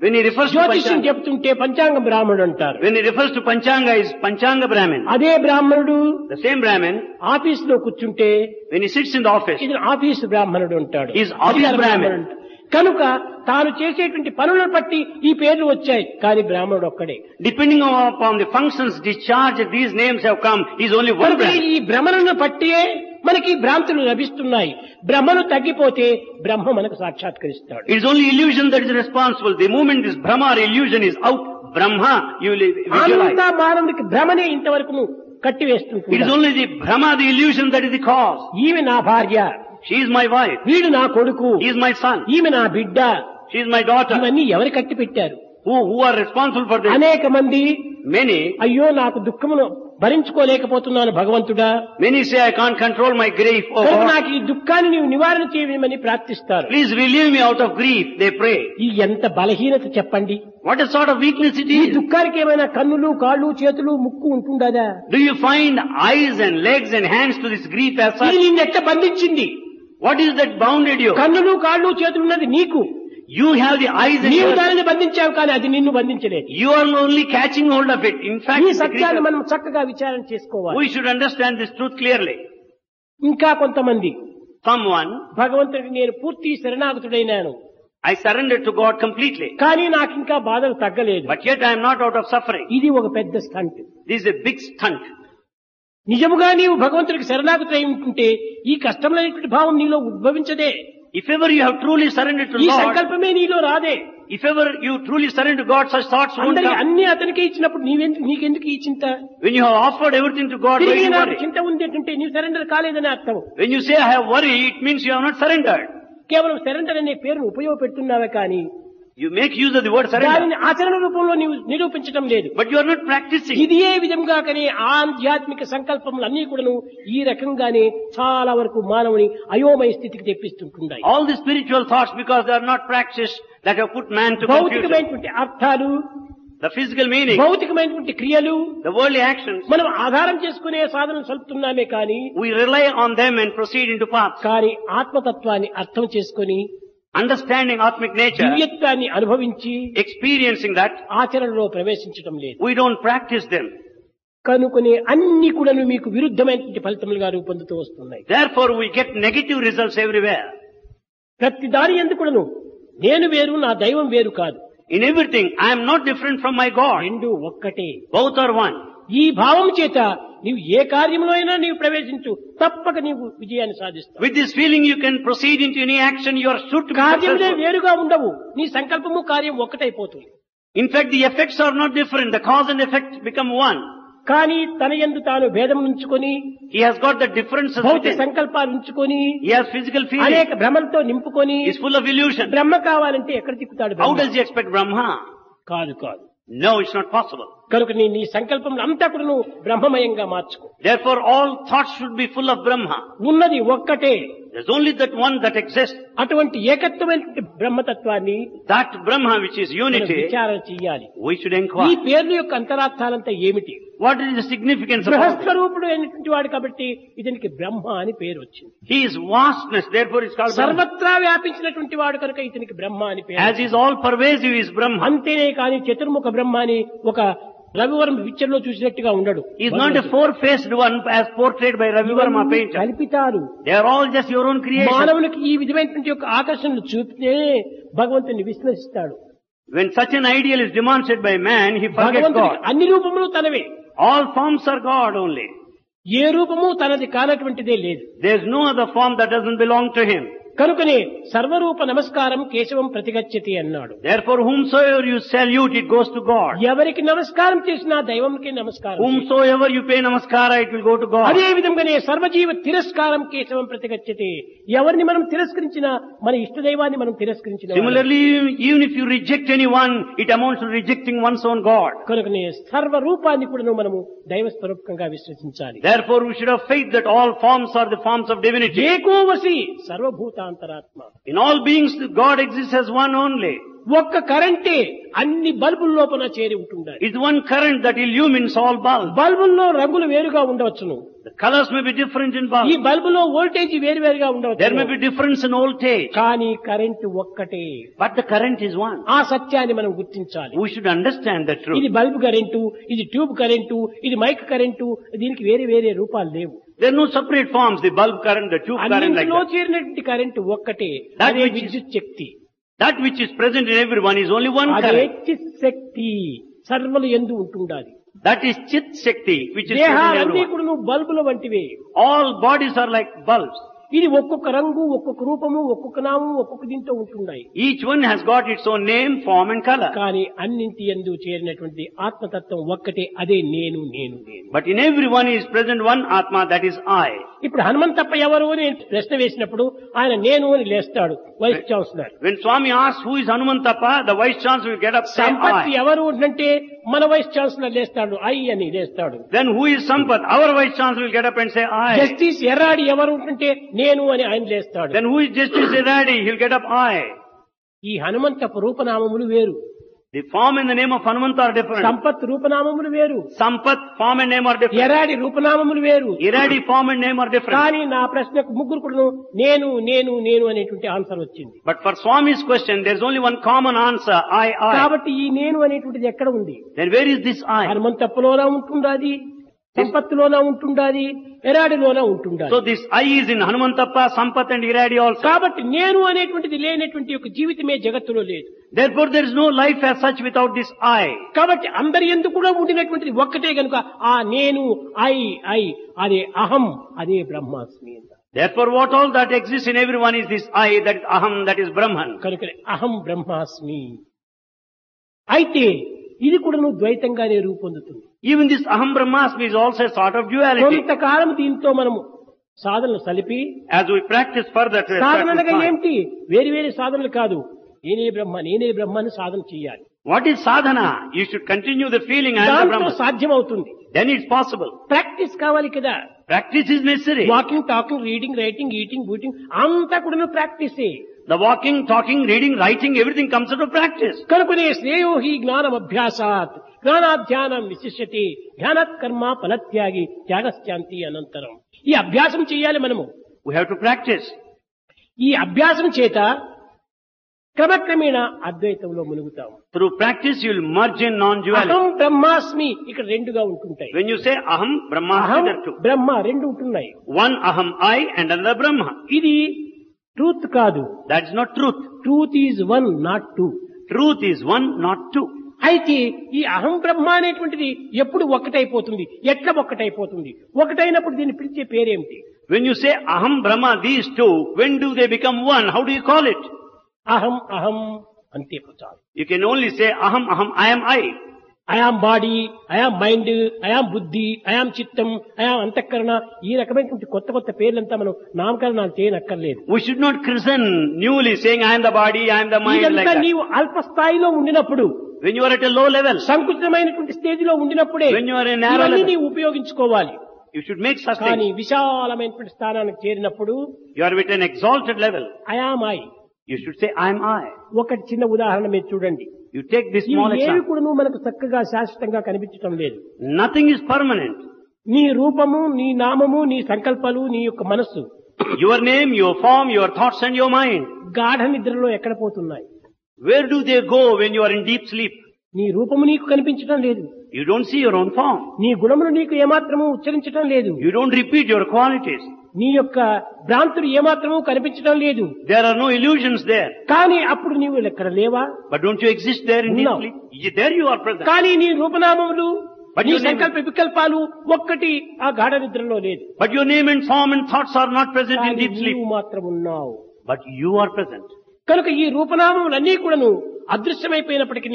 when he refers to జ్యోతిష్యం Panchanga, చెప్తుంటే పంచాంగం బ్రాహ్మణుడు అంటారు. when he refers to Panchanga, is Panchanga Brahmin. అదే బ్రాహ్మణుడు The same Brahmin, ఆఫీసులో కూర్చుంటే when he sits in the office, ఇది ఆఫీసు బ్రాహ్మణుడు అంటాడు. Is office అధికార Brahmin. బ్రాహ్మణుడు. కనుక తాను చేసేటువంటి పనులను బట్టి ఈ పేర్లు వచ్చాయి, కానీ బ్రాహ్మణుడు ఒక్కడే. Depending upon the functions discharged, these names have come. He is only one కనుక Brahman. ఈ భ్రమలను బట్టియే మనకి భ్రాంతులు లభిస్తున్నాయి. బ్రహ్మను తగ్గిపోతే బ్రహ్మ మనకు సాక్షాత్కరిస్తాడు. It is only illusion that is responsible. The moment this Brahma or illusion is out, Brahma, you will visualize. అంతా మానవుడికి భ్రమనే ఇంతవరకు It కట్టివేస్తుంది. is only the Brahma, the illusion, that is the cause. ఈమె నా భార్య, She is my wife. వీడు నా కొడుకు, He is my son. ఈమె నా బిడ్డ, She is my daughter. ఇవన్నీ ఎవరు కట్టి పెట్టారు? Who are responsible for this? అనేక మంది Many అయ్యో నాకు దుఃఖమును భరించుకోలేకపోతున్నాను భగవంతుడా, say, I can't control my grief. Oh కనుక God, నాకు ఈ దుఃఖాన్ని నీవు నివారణ చేయమని ప్రార్థిస్తారు. please relieve me out of grief. They pray. ఈ ఎంత బలహీనత చెప్పండి. What a sort of weakness it ఈ is. దుఃఖానికి ఏమైనా కన్నులు, కాళ్ళు, చేతులు, ముక్కు ఉంటుండదా? Do you find eyes and legs and hands to this grief as ఇది such? నిన్నెట్ట బంధించింది? What is that bounded you? కన్నులు, కాళ్ళు, చేతులు ఉన్నది నీకు. You have the eyes and నీవు ears. దానిని బంధించావు, కానీ అది నిన్ను బంధించలేదు. You are only catching hold of it. In fact, ఈ the సత్యాన్ని creature- మనం చక్కగా విచారణ చేసుకోవాలి. we should understand this truth clearly. ఇంకా కొంతమంది Someone, భగవంతుడికి నేను పూర్తి శరణాగతుడైనాను, I surrendered to God completely, కానీ నాకు ఇంకా బాధలు తగ్గలేదు. but yet I am not out of suffering. ఇది ఒక పెద్ద stunt. This is a big stunt. నిజముగా నీవు భగవంతుడికి శరణాగతుడై ఉంటుంటే ఈ కష్టమైనటువంటి భావం నీలో ఉద్భవించదే. If ever you have truly surrendered to ఈ God, సంకల్పమే నీలో రాదే. if ever you truly surrender to God, such thoughts won't అందరికి come. అన్ని అతనికే ఇచ్చినప్పుడు నీకెందుకు ఈ చింత? When you have offered everything to God, why do తిరిగి you నాకు worry? చింత ఉంది అంటే నీవు సరెండర్ కాలేదని అర్థం. When you say I have worry, it means you have not surrendered. కేవలం సరెండర్ అనే పేరును ఉపయోగపెడుతున్నావే కానీ You make use of the word surrender, దానిని ఆచరణ రూపంలో నీవు నిరూపించడం లేదు. but you are not practicing. ఇది ఏ విధంగా కానీ ఆధ్యాత్మిక సంకల్పములన్నీ కూడాను ఈ రకంగానే చాలా వరకు మానవుని అయోమయ స్థితికి తెప్పిస్తుంటున్నాయి. All the spiritual thoughts, because they are not practiced, that have put man to confusion. భౌతికమైనటువంటి అర్థాలు, The physical meaning, భౌతికమైనటువంటి క్రియలు the worldly actions, మనం ఆధారం చేసుకునే సాధనం సలుపుతున్నామే కానీ we rely on them and proceed into paths. కానీ ఆత్మతత్వాన్ని అర్థం చేసుకొని Understanding Atmic nature, దివ్యత్వాన్ని అనుభవించి experiencing that, ఆచరణలో ప్రవేశించడం లేదు. we don't practice them. కనుకొని అన్ని కూడా మీకు విరుద్ధమైనటువంటి ఫలితములుగా రూపొందుతూ వస్తున్నాయి. Therefore, we get negative results everywhere. ప్రతి దాని ఎందుకును నేను వేరు, నా దైవం వేరు కాదు. In everything, I am not different from my God. రెండు ఒక్కటే. Both are one. ఈ భావం చేత నీవు ఏ కార్యంలో అయినా నీవు ప్రవేశించు, తప్పక నీవు విజయాన్ని సాధిస్తావు. With this feeling, you can proceed into any action. You are sure to be కార్యములే successful. వేరుగా ఉండవు, నీ సంకల్పము కార్యం ఒక్కటైపోతుంది. In fact, the effects are not different. The cause and effect become one. కానీ తన యందు తాను భేదం ఉంచుకొని, He has got the differences భౌతిక within. సంకల్పాలు ఉంచుకొని, He has physical feelings. అనేక భ్రమలతో నింపుకొని He is full of illusion. బ్రహ్మ కావాలంటే ఎక్కడ తిప్పుతాడు? How Brahma? does he expect Brahma? కాదు కాదు. No, it's not possible. కనుక నీ సంకల్పం అంతా కూడా నువ్వు బ్రహ్మమయంగా మార్చుకో. Therefore, all thoughts should be full of Brahma. ఉన్నది ఒక్కటే. There's only that one that exists. అటువంటి ఏకత్వమైన బ్రహ్మతత్వాన్ని That Brahma which is మనం unity, విచారణ చెయ్యాలి. we should ఈ inquire. పేర్ల యొక్క అంతరార్థాలంతా ఏమిటి? What is the significance of all this? బృహస్వరూపుడు అయినటువంటి వాడు కాబట్టి ఇతనికి బ్రహ్మ అని పేరు వచ్చింది. He is vastness, therefore it's called Brahma. సర్వత్రా వ్యాపించినటువంటి వాడు కనుక ఇతనికి బ్రహ్మ అని పేరు. As he is all pervasive, he is Brahma. అంతేనే కానీ చతుర్ముఖ బ్రహ్మ అని ఒక రవివర్మ పిక్చర్ లో చూసినట్టుగా ఉండడు. He is not a four-faced one as portrayed by Ravi Verma painter. కల్పితారు. They are all just your own creation. మానవునికి ఈ విధమైనటువంటి యొక్క ఆకర్షణలు చూపితే భగవంతుని విశ్వసిస్తాడు. When such an ideal is demonstrated by man, he forgets భగవంతునికి God. అన్ని రూపములు తనవే. All forms are God only. ఏ రూపము తనది కానటువంటిదే లేదు. There is no other form that doesn't belong to him. కనుకనే సర్వరూప నమస్కారం కేశవం ప్రతిగచ్చతి అన్నాడు. Therefore, whomsoever you salute, it goes to God. ఎవరికి నమస్కారం చేసినా దైవంకి నమస్కారం. Whomsoever you pay namaskara, it will go to God. అదే విధంగానే సర్వజీవ తిరస్కారం కేశవం ప్రతిగచ్చతి. ఎవరిని మనం తిరస్కరించినా మన ఇష్ట దైవాన్ని మనం తిరస్కరించిన. Similarly, even if you reject anyone, it amounts to rejecting one's own God. కనుకనే సర్వరూపాన్ని కూడా మనము దైవ స్వరూపంగా విశ్వసించాలి. Therefore, we should have faith that all forms are the forms of divinity. ఏకోవసి సర్వభూతాంతరాత్మ. In all beings, God exists as one only. ఒక్క కరెంటే అన్ని బల్బుల లోపల చేరి ఉంటుండాలి. It's one current that illumines all bulbs. బల్బుల్లో రంగులు వేరుగా ఉండవచ్చును. The colors may be different in ఈ bulbs. బల్బులో వోల్టేజ్ వేరువేరుగా There ఉండవచ్చు. may be difference in voltage. కానీ కరెంటు ఒక్కటే. But the current is one. ఆ సత్యాన్ని మనం గుర్తించాలి. We should understand the truth. ఇది బల్బు కరెంటు, ఇది ట్యూబ్ కరెంటు, ఇది మైక్ కరెంటు, దీనికి వేరే వేరే రూపాలు లేవు. There are no separate forms, the bulb current, the tube current like అన్నింటిలో that. చేరినటువంటి కరెంటు ఒక్కటే. That అదే which is- విద్యుత్ శక్తి. That which is present in everyone is only one అదే current. చిత్ శక్తి సర్వలు యందు ఉంటుండాలి. That is Chit Shakti, which is present in దేహాలన్నీ everyone. కూడా నువ్వు బల్బుల వంటివే. All bodies are like bulbs. ఇది ఒక్కొక్క రంగు, ఒక్కొక్క రూపము, ఒక్కొక్క నామము, ఒక్కొక్క దీంతో ఉంటున్నాయి. Each one has got its own name, form and color. కానీ అన్నింటి యందు చేరినటువంటి ఆత్మతత్వం ఒక్కటే, అదే నేను నేను నేను. But in everyone is present one Atma, that is I. ఇప్పుడు హనుమంతప్ప ఎవరు అని ప్రశ్న వేసినప్పుడు ఆయన నేను అని లేస్తాడు vice chancellor. When Swami asks who is Hanumantappa, the vice chancellor will get up, say సంపత్తి I. ఎవరు అంటే మన వైస్ ఛాన్సలర్ లేస్తాడు, ఐ అని లేస్తాడు. Then who is Sampath? Our vice chancellor will get up and say I. Justice Erradi ఎవరు అంటే నేను అని ఆయన లేస్తాడు. Then who is Justice Iradi? He'll get up I. ఈ హనుమంతప్ప రూపనామములు వేరు, The form and the name of Hanumanta are different. Sampath రూపనామములు వేరు, Sampath, form and name are different. ఎర్రాడి రూపనామములు వేరు. Iradi, form and name are different. కానీ నా ప్రశ్నకు ముగ్గురు కూడా నేను నేను నేను అనేటువంటి ఆన్సర్ వచ్చింది. But for Swami's question, there's only one common answer, I. కాబట్టి ఈ నేను అనేటువంటిది ఎక్కడ ఉంది? Then where is this I? హనుమంతప్పలోనా ఉంటుండాది, సంపత్తులోనా ఉంటుండాది, ఎరాడిలోనా ఉంటుండాది. So this I is in Hanumantappa, Sampath and Iradi also. కాబట్టి నేను అనేటువంటిది లేనటువంటి ఒక జీవితమే జగత్తులో లేదు. Therefore there is no life as such without this I. కాబట్టి అందరి యందు కూడా ఉండినటువంటిది ఒక్కటే గనుక ఆ నేను ఐ ఐ అదే అహం, అదే బ్రహ్మాస్మి. Therefore what all that exists in everyone is this I, that is Aham, that is Brahman. కనుక అహం బ్రహ్మాస్మి. అయితే ఇది కూడా నువ్వు ద్వైతంగానే రూపొందుతుంది. Even this Aham Brahmasmi is also a sort of duality. కొంతకాలం దీంతో మనము సాధనలు సలిపి As we practice further to సాధనలుగా practice mind. ఏంటి వేరు వేరు సాధనలు కాదు, నేనే బ్రహ్మ అని సాధన చేయాలి. What is sadhana? You should continue the feeling I am the దాంతో Brahman. సాధ్యమవుతుంది. Then it's possible. ప్రాక్టీస్ కావాలి కదా. Practice is necessary. Walking, talking, reading, writing, eating, booting అంతా కూడా ప్రాక్టీసే. The walking, talking, reading, writing, everything comes out of practice. కనుకనే శ్రేయో హి జ్ఞానం అభ్యాసాత్ జ్ఞానాధ్యానం విశిష్యతే జ్ఞానాత్ కర్మ ఫలత్యాగి త్యాగశ్చాంతి అనంతరం. ఈ అభ్యాసం చేయాలి మనము. We have to practice. ఈ అభ్యాసం చేత క్రమక్రమేణా అద్వైతంలో మునుగుతాం. Through practice you will merge in non-duality. అహం బ్రహ్మాస్మి ఇక్కడ రెండుగా ఉంటుంటాయి. When you say Aham Brahmasmi, అహం there are two. బ్రహ్మ రెండు ఉంటున్నాయి. One Aham I and another Brahma. ఇది ట్రూత్ కాదు. That's not truth. Truth is one, not two. Truth is one, not two. అయితే ఈ అహం బ్రహ్మ అనేటువంటిది ఎప్పుడు ఒక్కటైపోతుంది, ఎట్లా ఒక్కటైపోతుంది? ఒకటైనప్పుడు దీన్ని పిలిచే పేరేమిటి? When you say Aham Brahma, these two, when do they become one? How do you call it? అహం అహం అంతే చాలు. You can only say Aham Aham, I am I. I am body, I am mind, I am బుద్ధి, I am చిత్తం, I am అంతఃకరణ, ఈ రకమైనటువంటి కొత్త కొత్త పేర్లంతా మనం నామకరణాలు చేయనక్కర్లేదు. We should not christen newly saying I am the body, I am the mind like ఇదంతా that. నీవు అల్ప స్థాయిలో ఉండినప్పుడు, When you are at a low level, సంకుచితమైనటువంటి స్టేజ్ లో ఉండినప్పుడే when you are in a narrow ఇవన్నీ level, నీవు ఉపయోగించుకోవాలి. you should make such కానీ things. విశాలమైనటువంటి స్థానానికి చేరినప్పుడు You are at an exalted level. I am I. You should say I am I. ఒకటి చిన్న ఉదాహరణ మీరు చూడండి. You take this small ఇవి ఏవి example. కూడా మనకు చక్కగా శాశ్వతంగా కనిపించటం లేదు. Nothing is permanent. నీ రూపము, నీ నామము, నీ సంకల్పాలు, నీ యొక్క మనస్సు Your name, your form, your thoughts and your mind. గాఢ నిద్రలో ఎక్కడ పోతున్నాయి? Where do they go when you are in deep sleep? నీ రూపము నీకు కనిపించటం లేదు. You don't see your own form. నీ గుణములు నీకు ఏమాత్రము ఉచ్చరించటం లేదు. You don't repeat your qualities. నీ యొక్క భ్రాంతులు ఏమాత్రము కనిపించటం లేదు. There are no illusions there. కానీ అప్పుడు నీవు ఎక్కడ లేవా? But don't you exist there in deep No. sleep? There you are present. కానీ నీ రూపనామములు, But నీ your name- సంకల్ప వికల్పాలు ఒక్కటి ఆ గాఢ నిద్రలో లేదు. But your name and form and thoughts are not present in కానీ deep sleep. నీవు మాత్రం ఉన్నావు. But you are present. కనుక ఈ రూపనామములన్నీ కూడాను అదృశ్యమైపోయినప్పటికీ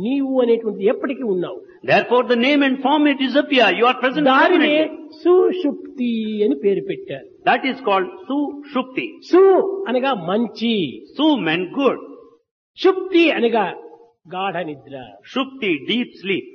నీవు అనేటువంటిది ఎప్పటికీ ఉన్నావు. Therefore the name and form may disappear. You are present దానినే permanently. సుషుప్తి అని పేరు పెట్టారు. That is called Sushupti. సు అనగా మంచి, Su meant good. షుప్తి అనగా గాఢ నిద్ర. Shupti, deep sleep.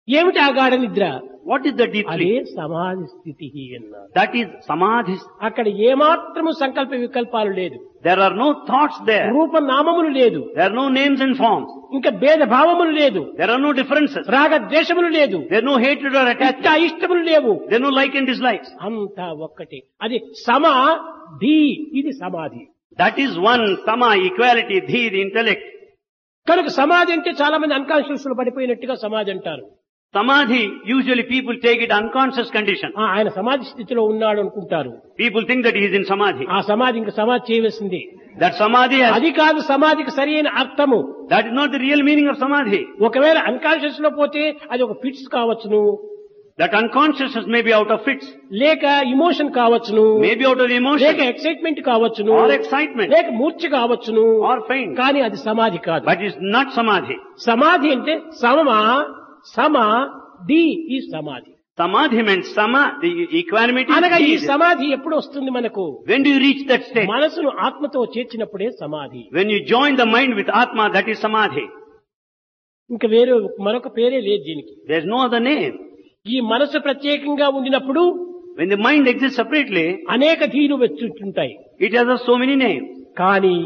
ఏమిటి ఆ గాఢ నిద్ర? What is the deep అదే sleep? సమాధి స్థితి అన్నారు. That is Samadhi. అక్కడ ఏమాత్రము సంకల్ప వికల్పాలు లేదు, There are no thoughts there. రూపనామములు లేదు, There are no names and forms. ఇంకా భేద భావములు లేదు, There are no differences. రాగ ద్వేషములు లేదు, There are no hatred or ఇష్ట attachment. ఇష్టములు లేవు. There are no like and dislikes. అంతా ఒక్కటే. అది సమాధి, ఇది సమాధి. That is one, Sama, equality, Dhi, the intellect. కనుక సమాధి అంటే చాలా మంది అన్కాన్షియస్ లో పడిపోయినట్టుగా సమాధి అంటారు. Samadhi, usually people take it unconscious condition. ఆయన సమాధి స్థితిలో ఉన్నాడు అనుకుంటారు. People think that he is in Samadhi. ఆ సమాధి ఇంకా సమాధి చేయవలసింది. That samadhi has, అది కాదు సమాధికి సరి అయిన అర్థము. that is not the real meaning of samadhi. ఒకవేళ అన్కాన్షియస్ లో పోతే అది ఒక ఫిట్స్ కావచ్చును, That unconsciousness may be out of fits, లేక ఇమోషన్ కావచ్చును, maybe out of లేక emotion, ఎక్సైట్మెంట్ కావచ్చును, or excitement, లేక మూర్ఛ కావచ్చును, or faint. కానీ అది సమాధి కాదు. But it's not samadhi. సమాధి అంటే సమాధి ఈ సమాధి. Samadhi meant sama, the equanimity. అనగా ఈ is సమాధి ఎప్పుడు వస్తుంది మనకు? When do you reach that state? మనసును ఆత్మతో చేర్చినప్పుడే సమాధి. When you join the mind with Atma, that is samadhi. ఇంకా వేరే మరొక పేరే లేదు దీనికి. There's no other name. ఈ మనసు ప్రత్యేకంగా ఉండినప్పుడు When the mind exists separately, అనేక Dheeru వచ్చుంటాయి. it has so many names. కానీ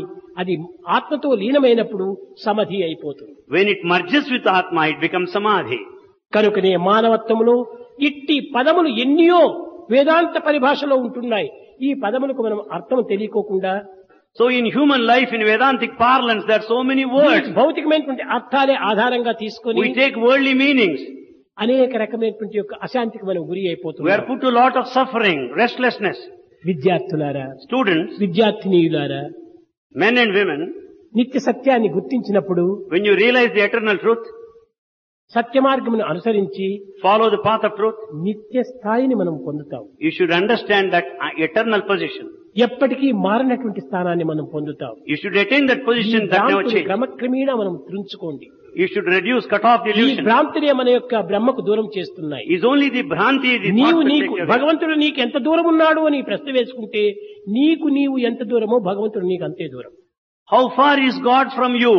అది ఆత్మతో లీనమైనప్పుడు సమాధి అయిపోతుంది. When it merges with Atma, it becomes samadhi. కనుకనే మానవత్వములో ఇట్టి పదములు ఎన్నో వేదాంత పరిభాషలో ఉంటున్నాయి. ఈ పదములకు మనం అర్థం తెలియకోకుండా, So in human life, in Vedantic parlance, there are so many words. భౌతికమైనటువంటి అర్థాలే ఆధారంగా తీసుకొని We take worldly meanings. అనేక రకమైనటువంటి యొక్క అశాంతికి మనం గురి We are అయిపోతున్నాం. put to a lot of suffering, restlessness. విద్యార్థులారా, Students, విద్యార్థినీయులారా, men and women, నిత్య సత్యాన్ని గుర్తించినప్పుడు when you realize the eternal truth, సత్య మార్గమును అనుసరించి follow the path of truth, నిత్య స్థాయిని మనం పొందుతాం. you should understand that eternal position. ఎప్పటికీ మారినటువంటి స్థానాన్ని మనం పొందుతాం. You should attain that ఈ position that never భ్రాంతిని changes. క్రమక్రమేణా మనం త్రుంచుకోండి. You should reduce, cut off the ఈ illusion. భ్రాంతినే మన యొక్క బ్రహ్మకు దూరం చేస్తున్నాయి. Is only the bhranti, the నీవు thought will నీకు take away. భగవంతుడు నీకు ఎంత దూరం ఉన్నాడు అని ప్రశ్న వేసుకుంటే నీవు ఎంత దూరమో భగవంతుడు నీకు అంతే దూరం. How far is God from you?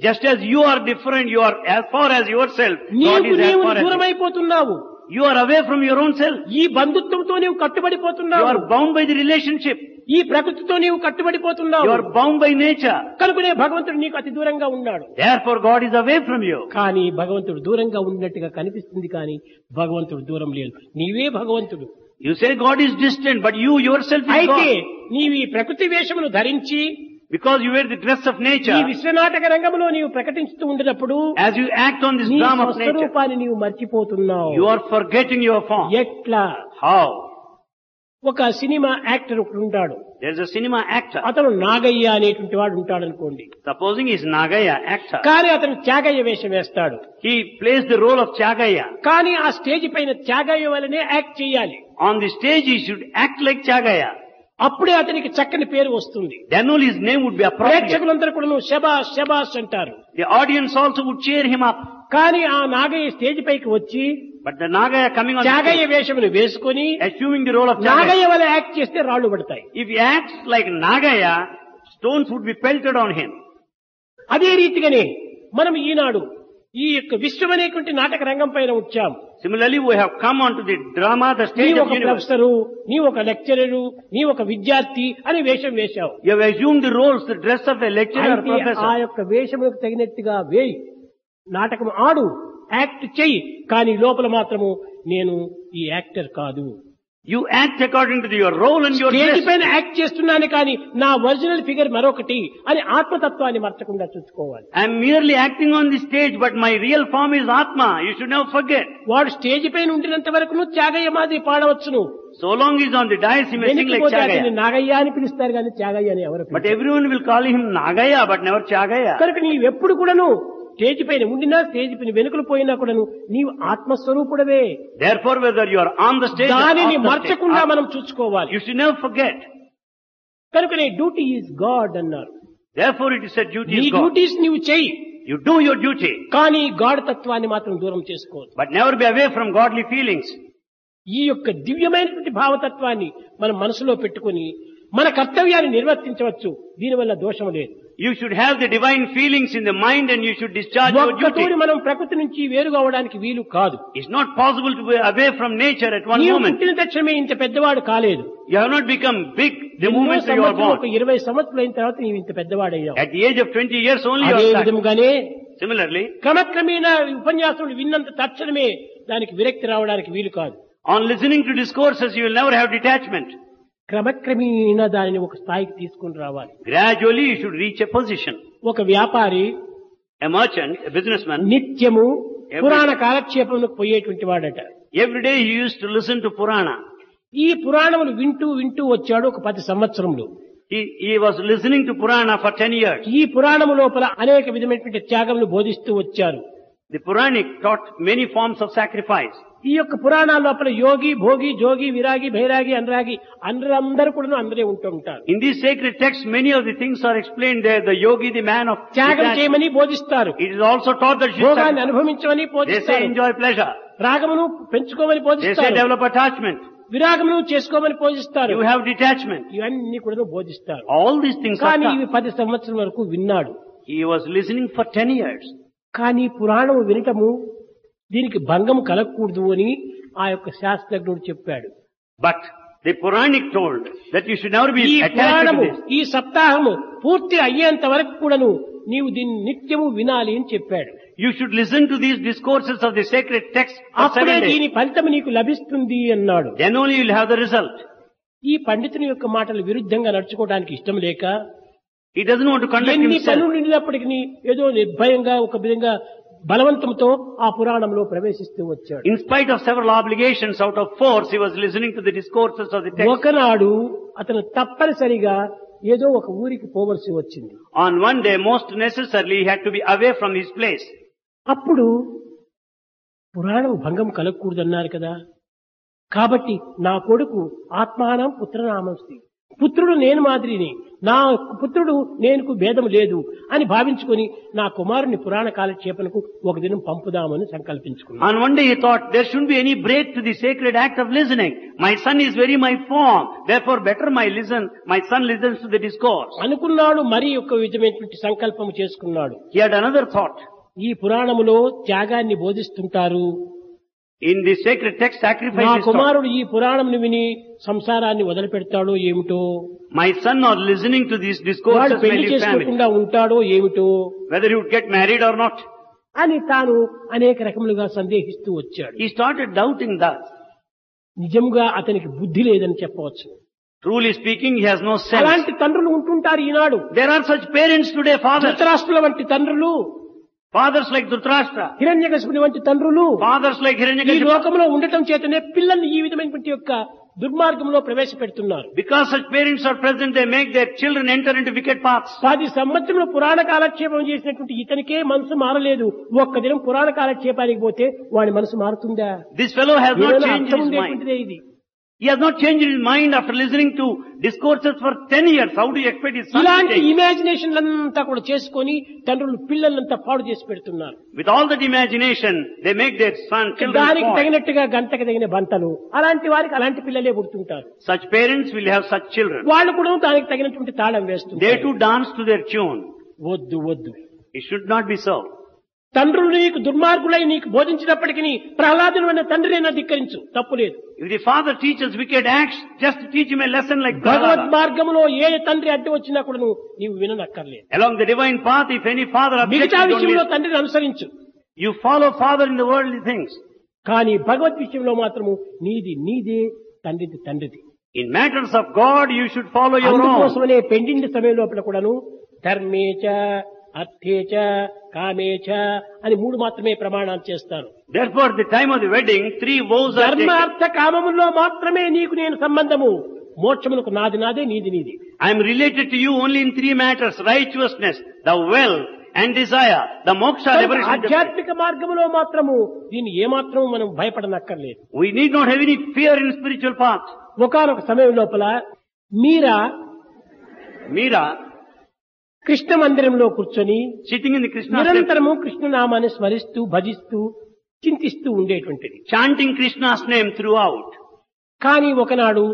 Just as you are different, you are as far as yourself. God is as నీవు far as దూరం you. అయిపోతున్నావు. You are away from your own self. ఈ బంధుత్వంతో నీవు You కట్టుబడిపోతున్నావు. are bound by the relationship. ఈ ప్రకృతితో నీవు కట్టుబడిపోతున్నావు. You are bound by nature. కనుకనే భగవంతుడు నీకు అతి దూరంగా ఉన్నాడు. Therefore God is away from you. కానీ భగవంతుడు దూరంగా ఉన్నట్టుగా కనిపిస్తుంది, కానీ భగవంతుడు దూరం లేదు. నీవే భగవంతుడు. You say God is distant, but you yourself is అయితే God. నీవు ఈ ప్రకృతి వేషమును ధరించి Because you wear the dress of ఈ nature, విశ్వనాటక రంగంలో నీవు ప్రకటిస్తూ ఉండినప్పుడు as you act on this నీ drama of nature, స్వస్వరూపాన్ని నీవు మర్చిపోతున్నావు. you are forgetting your form. ఎట్లా? How? ఒక సినిమా యాక్టర్ ఒకడు ఉంటాడు. There is a cinema actor. అతను నాగయ్య అనేటువంటి వాడు ఉంటాడు అనుకోండి. Supposing he is Nagaya actor. కానీ అతను త్యాగయ్య వేషం వేస్తాడు. He plays the role of Chagaya. కానీ ఆ స్టేజ్ పైన త్యాగయ్య వలనే యాక్ట్ చేయాలి. On the stage he should act like Chagaya. అప్పుడే అతనికి చక్కని పేరు వస్తుంది. Then only his name would be appropriate. ప్రేక్షకులందరూ కూడా నువ్వు శబాష్ శబాష్ అంటారు. The audience also would cheer him up. కానీ ఆ నాగయ్య స్టేజ్ పైకి వచ్చి But the Nagaya coming on Tyagayya stage, వేషమును వేసుకుని assuming the role of Chagaya, Nagaiah వల్ల యాక్ట్ చేస్తే రాళ్లు పడతాయి. if he acts like Nagaya, stones would be pelted on him. అదే రీతిగానే మనం ఈనాడు ఈ యొక్క విశ్వం అనేటువంటి నాటక రంగం పైన వచ్చాం. Similarly, we have come onto the drama, the నీ stage of ఒక universe. ప్రొఫెసరు, నీ ఒక లెక్చరరు, నీ ఒక విద్యార్థి అని వేషం వేశావు. You have assumed the roles, the dress of a lecturer or అయితే professor. ఆ యొక్క వేషములకు తగినట్టుగా వేయి, నాటకం ఆడు, యాక్ట్ చెయ్యి. కానీ లోపల మాత్రము నేను ఈ యాక్టర్ కాదు. You act according to your role and your stage dress. పైన యాక్ట్ చేస్తున్నాను కానీ నా ఒరిజినల్ ఫిగర్ మరొకటి అని ఆత్మతత్వాన్ని మర్చకుండా చూసుకోవాలి. I am merely acting on the stage, but my real form is Atma. You should never forget. వాడు స్టేజ్ పైన ఉండినంత వరకు నువ్వు త్యాగయ్య మాదిరి పాడవచ్చును. So long he's on the dais, he may sing like వెనక్కిపోతే అతన్ని Chagaya. నాగయ్య అని పిలుస్తారు కానీ త్యాగయ్య అని ఎవరు But పిలుస్తారు? everyone will call him Nagaya, but never Chagaya. కనుక నీవెప్పుడు కూడాను స్టేజ్ పైన ఉండినా, స్టేజ్ పైన వెనుకలు పోయినా కూడాను నీవు ఆత్మస్వరూపుడవే. Therefore, whether you are on the stage or దానిని off the మర్చకుండా stage, మనం చూసుకోవాలి. you should never forget. కనుక నీ డ్యూటీ ఈజ్ గాడ్ అన్నారు. Therefore, it is said duty నీ is God. డ్యూటీస్ నీవు చెయ్యి, You do your duty, కానీ గాడ్ తత్వాన్ని మాత్రం దూరం చేసుకోవద్దు. but never be away from godly feelings. ఈ యొక్క దివ్యమైనటువంటి భావతత్వాన్ని మనం మనసులో పెట్టుకుని మన కర్తవ్యాన్ని నిర్వర్తించవచ్చు. దీనివల్ల దోషం లేదు. You should have the divine feelings in the mind and you should discharge your duty. ఒక్కతోని మనం ప్రకృతి నుంచి వేరుగా అవడానికి వీలు కాదు. It's not possible to be away from nature at one నీవు moment. పుట్టిన తక్షణమే ఇంత పెద్దవాడు కాలేదు. You have not become big the ఎన్నో moment that you are సంవత్సరాలు, ఒక born. 20 సంవత్సరాలు అయిన తర్వాత నీవు ఇంత పెద్దవాడయ్యావు. At the age of 20 years only you అదే are starting. విధముగానే Similarly, క్రమక్రమేణా ఉపన్యాసములు విన్నంత తక్షణమే దానికి విరక్తి రావడానికి వీలు కాదు. on listening to discourses you will never have detachment. క్రమక్రమేణా దానిని ఒక స్థాయికి తీసుకుని రావాలి. Gradually you should reach a position. ఒక వ్యాపారి, A merchant, a businessman, నిత్యము పురాణ కాలక్షేపములకు పోయేటువంటి వాడట. every day he used to listen to Purana. ఈ పురాణములు వింటూ వింటూ వచ్చాడు ఒక 10 సంవత్సరములు. He was listening to Purana for 10 years. ఈ పురాణము లోపల అనేక విధమైనటువంటి త్యాగములు బోధిస్తూ వచ్చారు. The Puranic taught many forms of sacrifice. ఈ యొక్క పురాణాల లోపల యోగి, భోగి, జోగి, విరాగి, భైరాగి, అనురాగి అందరూ కూడా అందరే ఉంటూ ఉంటారు. In these sacred texts, many of the things are explained there. The yogi, the man of త్యాగం చేయమని బోధిస్తారు. It is also taught that భోగాన్ని అనుభవించమని they say బోధిస్తారు. enjoy pleasure. రాగమును పెంచుకోమని They say బోధిస్తారు. develop attachment. విరాగమును చేసుకోమని బోధిస్తారు. You have detachment. ఇవన్నీ కూడా బోధిస్తారు. All these things are కానీ taught. ఇవి 10 సంవత్సరం వరకు విన్నాడు. He was listening for 10 years. కానీ పురాణము వినటము దీనికి భంగము కలగకూడదు అని ఆ యొక్క శాస్త్రజ్ఞుడు చెప్పాడు. But the Puranic told that you should never ఈ be attached to Puranamu this. ఈ సప్తాహము పూర్తి అయ్యేంత వరకు కూడాను నీవు దీన్ని నిత్యము వినాలి అని చెప్పాడు. You should listen to these discourses of the sacred texts for అప్పుడే 7 days. దీని ఫలితం నీకు లభిస్తుంది అన్నాడు. Then only you will have the result. ఈ పండితుని యొక్క మాటలు విరుద్ధంగా నడుచుకోవడానికి ఇష్టం లేక He doesn't want to conduct ఎన్ని himself. పనులు నిండినప్పటికీ ఏదో నిర్భయంగా ఒక విధంగా బలవంతంతో ఆ పురాణంలో ప్రవేశిస్తూ వచ్చాడు. In spite of several obligations, out of force, he was listening to the discourses of the text. ఒకనాడు అతను తప్పనిసరిగా ఏదో ఒక ఊరికి పోవలసి వచ్చింది. On one day, most necessarily, he had to be away from his place. అప్పుడు పురాణం భంగం కలగకూడదన్నారు కదా, కాబట్టి నా కొడుకు ఆత్మానం పుత్రనామస్తి, పుత్రుడు నేను మాదిరిని, నా పుత్రుడు నేనుకు భేదం లేదు అని భావించుకొని నా కుమారుని పురాణ కాలక్షేపణకు ఒక దినం పంపుదామని సంకల్పించుకున్నాను. On one day he thought, there shouldn't be any break to the sacred act of listening. My son is very my form. Therefore better my son listens to the discourse. అనుకున్నాడు. మరి ఒక విధమైనటువంటి సంకల్పం చేసుకున్నాడు. He had another thought. ఈ పురాణములో త్యాగాన్ని బోధిస్తుంటారు. In the sacred text, నా sacrifice is taught. కుమారుడు ఈ పురాణమును విని సంసారాన్ని వదిలిపెడతాడో ఏమిటో, My son not listening to these వాడు discourses may పెళ్లి leave family. చేసుకోకుండా ఉంటాడో ఏమిటో Whether he would get married or not. అని తాను అనేక రకములుగా సందేహిస్తూ వచ్చాడు. He started doubting that. నిజంగా అతనికి బుద్ధి లేదని చెప్పవచ్చు. Truly speaking, he has no sense. అలాంటి తండ్రులు ఉంటుంటారు ఈనాడు. There are such parents today, fathers. ధృతరాష్ట్రుల వంటి తండ్రులు, Fathers like Dhritarashtra. హిరణ్యకశిపుని వంటి తండ్రులు Fathers like ఈ Hiranyakashipu. లోకంలో ఉండటం చేతనే పిల్లల్ని ఈ విధమైనటువంటి యొక్క దుర్మార్గంలో ప్రవేశపెడుతున్నారు. Because such parents are present, they make their children enter into wicked paths. 10 సంవత్సరంలో పురాణ కాలక్షేపం చేసినటువంటి ఇతనికే మనసు మారలేదు. ఒక్క దినం పురాణ కాలక్షేపానికి పోతే వాడి మనసు మారుతుందా? This fellow has not ఏదైనా changed అర్థం his mind. ఉండేటువంటిదే ఇది. He has not changed his mind after listening to discourses for 10 years. How do you expect his son to ఇలాంటి change? ఇమాజినేషన్లంతా కూడా చేసుకొని తండ్రులు పిల్లలంతా పాడు చేసి పెడుతున్నారు. With all that imagination, they make their children దానికి spoil. తగినట్టుగా గంటకు తగిన బంతలు, అలాంటి వారికి అలాంటి పిల్లలే పుడుతుంటారు. Such parents will have such children. వాళ్ళు కూడా దానికి తగినటువంటి తాళం They వేస్తుంటారు. too dance to their tune. వద్దు వద్దు, It should not be so. తండ్రులు నీకు దుర్మార్గులై నీకు బోధించినప్పటికీ ప్రహ్లాదుని అనే తండ్రినైనా ధిక్కరించు, తప్పులేదు. If the father teaches wicked acts, just teach him a lesson like భగవద్ Prahlada. మార్గంలో ఏ తండ్రి అడ్డు వచ్చినా కూడా నీవు విననక్కర్లేదు. Along the divine path, if any father objects, మిగతా you don't విషయంలో listen. తండ్రిని అనుసరించు, You follow father in the worldly things. కానీ భగవద్ విషయంలో మాత్రము నీది నీదే, తండ్రిది తండ్రిది. In matters of God, you should follow your own. అందుకోసమనే పెండింటి సమయం లోపల కూడాను ధర్మేచ, అర్థేచ, కామేచ అని 3 మాత్రమే ప్రమాణాలు చేస్తారు. Therefore, at the time of the wedding, 3 vows are ధర్మ, taken. అర్థ, కామముల్లో మాత్రమే నీకు నేను సంబంధము, మోక్షములకు నాది నాదే, నీది నీది. I am related to you only in 3 matters: righteousness, the wealth, and desire. The moksha, liberation. ఆధ్యాత్మిక మార్గములో మాత్రము దీన్ని ఏమాత్రము మనం భయపడనక్కర్లేదు. We need not have any fear in spiritual path. ఒకానొక సమయం లోపల Meera, కృష్ణ మందిరంలో కూర్చొని sitting in the Krishna temple, నిరంతరము కృష్ణనామాన్ని స్మరిస్తూ భజిస్తూ చింతిస్తూ ఉండేటువంటిది. chanting Krishna's name throughout. కానీ ఒకనాడు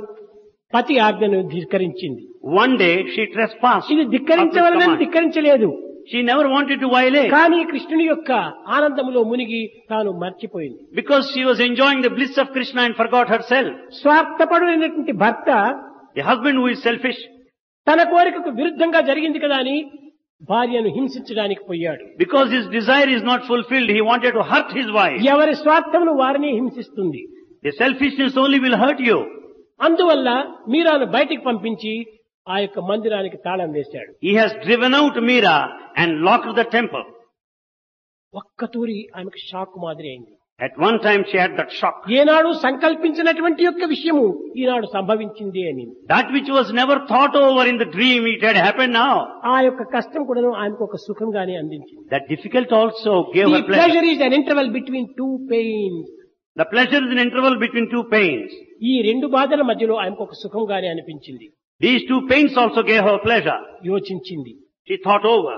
పతి ఆజ్ఞను ధిక్కరించింది. One day, she trespassed. ఇది ధిక్కరించవలనని of his command. ధిక్కరించలేదు. She never wanted to violate. కానీ కృష్ణుని యొక్క ఆనందములో మునిగి తాను మర్చిపోయింది. Because she was enjoying the bliss of Krishna and forgot herself. స్వార్థపరుడైనటువంటి భర్త The husband who is selfish, తన కోరికకు విరుద్ధంగా జరిగింది కదా అని భార్యను హింసించడానికి పోయాడు. because his desire is not fulfilled, he wanted to hurt his wife. ఎవరి స్వార్థమును వారిని హింసిస్తుంది. The selfishness only will hurt you. అందువల్ల మీరాను బయటికి పంపించి ఆ యొక్క మందిరానికి తాళం వేశాడు. He has driven out Meera and locked the temple. ఒక్కతూరి ఆమెకు షాక్ మాదిరి అయింది. At one time she had that shock. ఏనాడు సంకల్పించినటువంటి యొక్క విషయము ఈనాడు సంభవించింది అని. That which was never thought over in the dream, it had happened now. ఆ యొక్క కష్టం కూడా ఆయనకు ఒక సుఖంగానే అందించింది. That difficult also gave her The pleasure. pleasure is an interval between two pains. The pleasure is an interval between two pains. ఈ రెండు బాధల మధ్యలో ఆయనకు ఒక సుఖంగానే అనిపించింది. These two pains also gave her pleasure. యోచించింది. She thought over.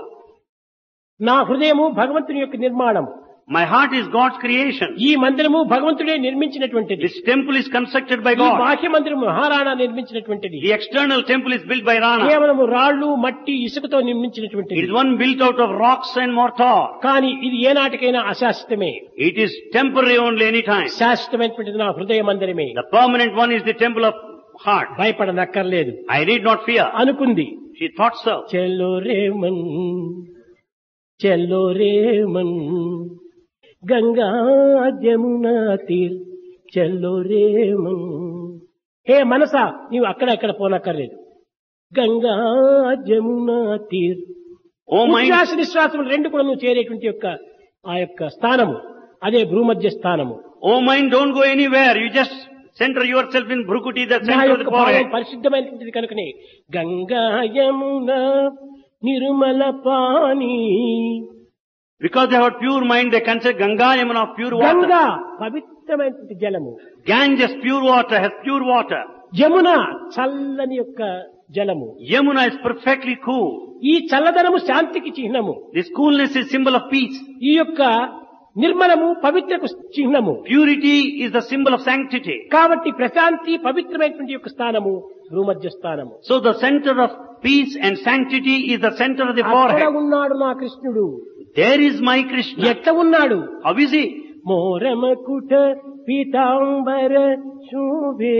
నా హృదయము భగవంతుని యొక్క నిర్మాణం. My heart is God's creation. ఈ మందిరము భగవంతుడే నిర్మించినటువంటిది. This temple is constructed by ఈ God. బాహ్య మందిరము Maharana నిర్మించినటువంటిది. The external temple is built by Rana. కేవలము రాళ్లు మట్టి ఇసుకతో It నిర్మించినటువంటిది. is one built out of rocks and mortar. కానీ ఇది ఏనాటికైనా అశాశ్వతమే. It is temporary only any time. శాశ్వతమైనటువంటిది నా హృదయ మందిరమే. The permanent one is the temple of heart. భయపడనక్కర్లేదు I need not fear. అనుకుంది. She thought so. చెల్లో రేమన్ చెల్లో రేమన్ గంగా జమునా తీర్ చెల్లో రేమన్. హే మనసా నీవు అక్కడ పోనక్కర్లేదు. గంగా జమునా తీర్. Oh mind, ఉచ్ఛ్వాస నిశ్వాసములు రెండు కూడా నువ్వు చేరేటువంటి యొక్క ఆ యొక్క స్థానము అదే భూమధ్య స్థానము. oh mind, don't go anywhere. You just center yourself in Bhrukuti, the నా center of యొక్క the భావం forehead. పరిశుద్ధమైనటువంటిది కనుకనే గంగా యమునా నిర్మల పాని. Because they have pure mind, they consider Ganga Yamuna pure water. Ganga పవిత్రమైనటువంటి జలము, Ganges pure water, has pure water. Yamuna చల్లని యొక్క జలము. Yamuna is perfectly cool. ఈ చల్లదనము శాంతికి చిహ్నము. This coolness is symbol of peace. ఈ యొక్క నిర్మలము పవిత్రకు చిహ్నము. Purity is the symbol of sanctity. కాబట్టి ప్రశాంతి పవిత్రమైనటువంటి యొక్క స్థానము భూమధ్య స్థానము. So the center of peace and sanctity is the center of the అక్కడ forehead. ఉన్నాడు నా కృష్ణుడు. There is my Krishna. ఎట్ట ఉన్నాడు? How is he? మోరమకుట పీతాంబర శోభే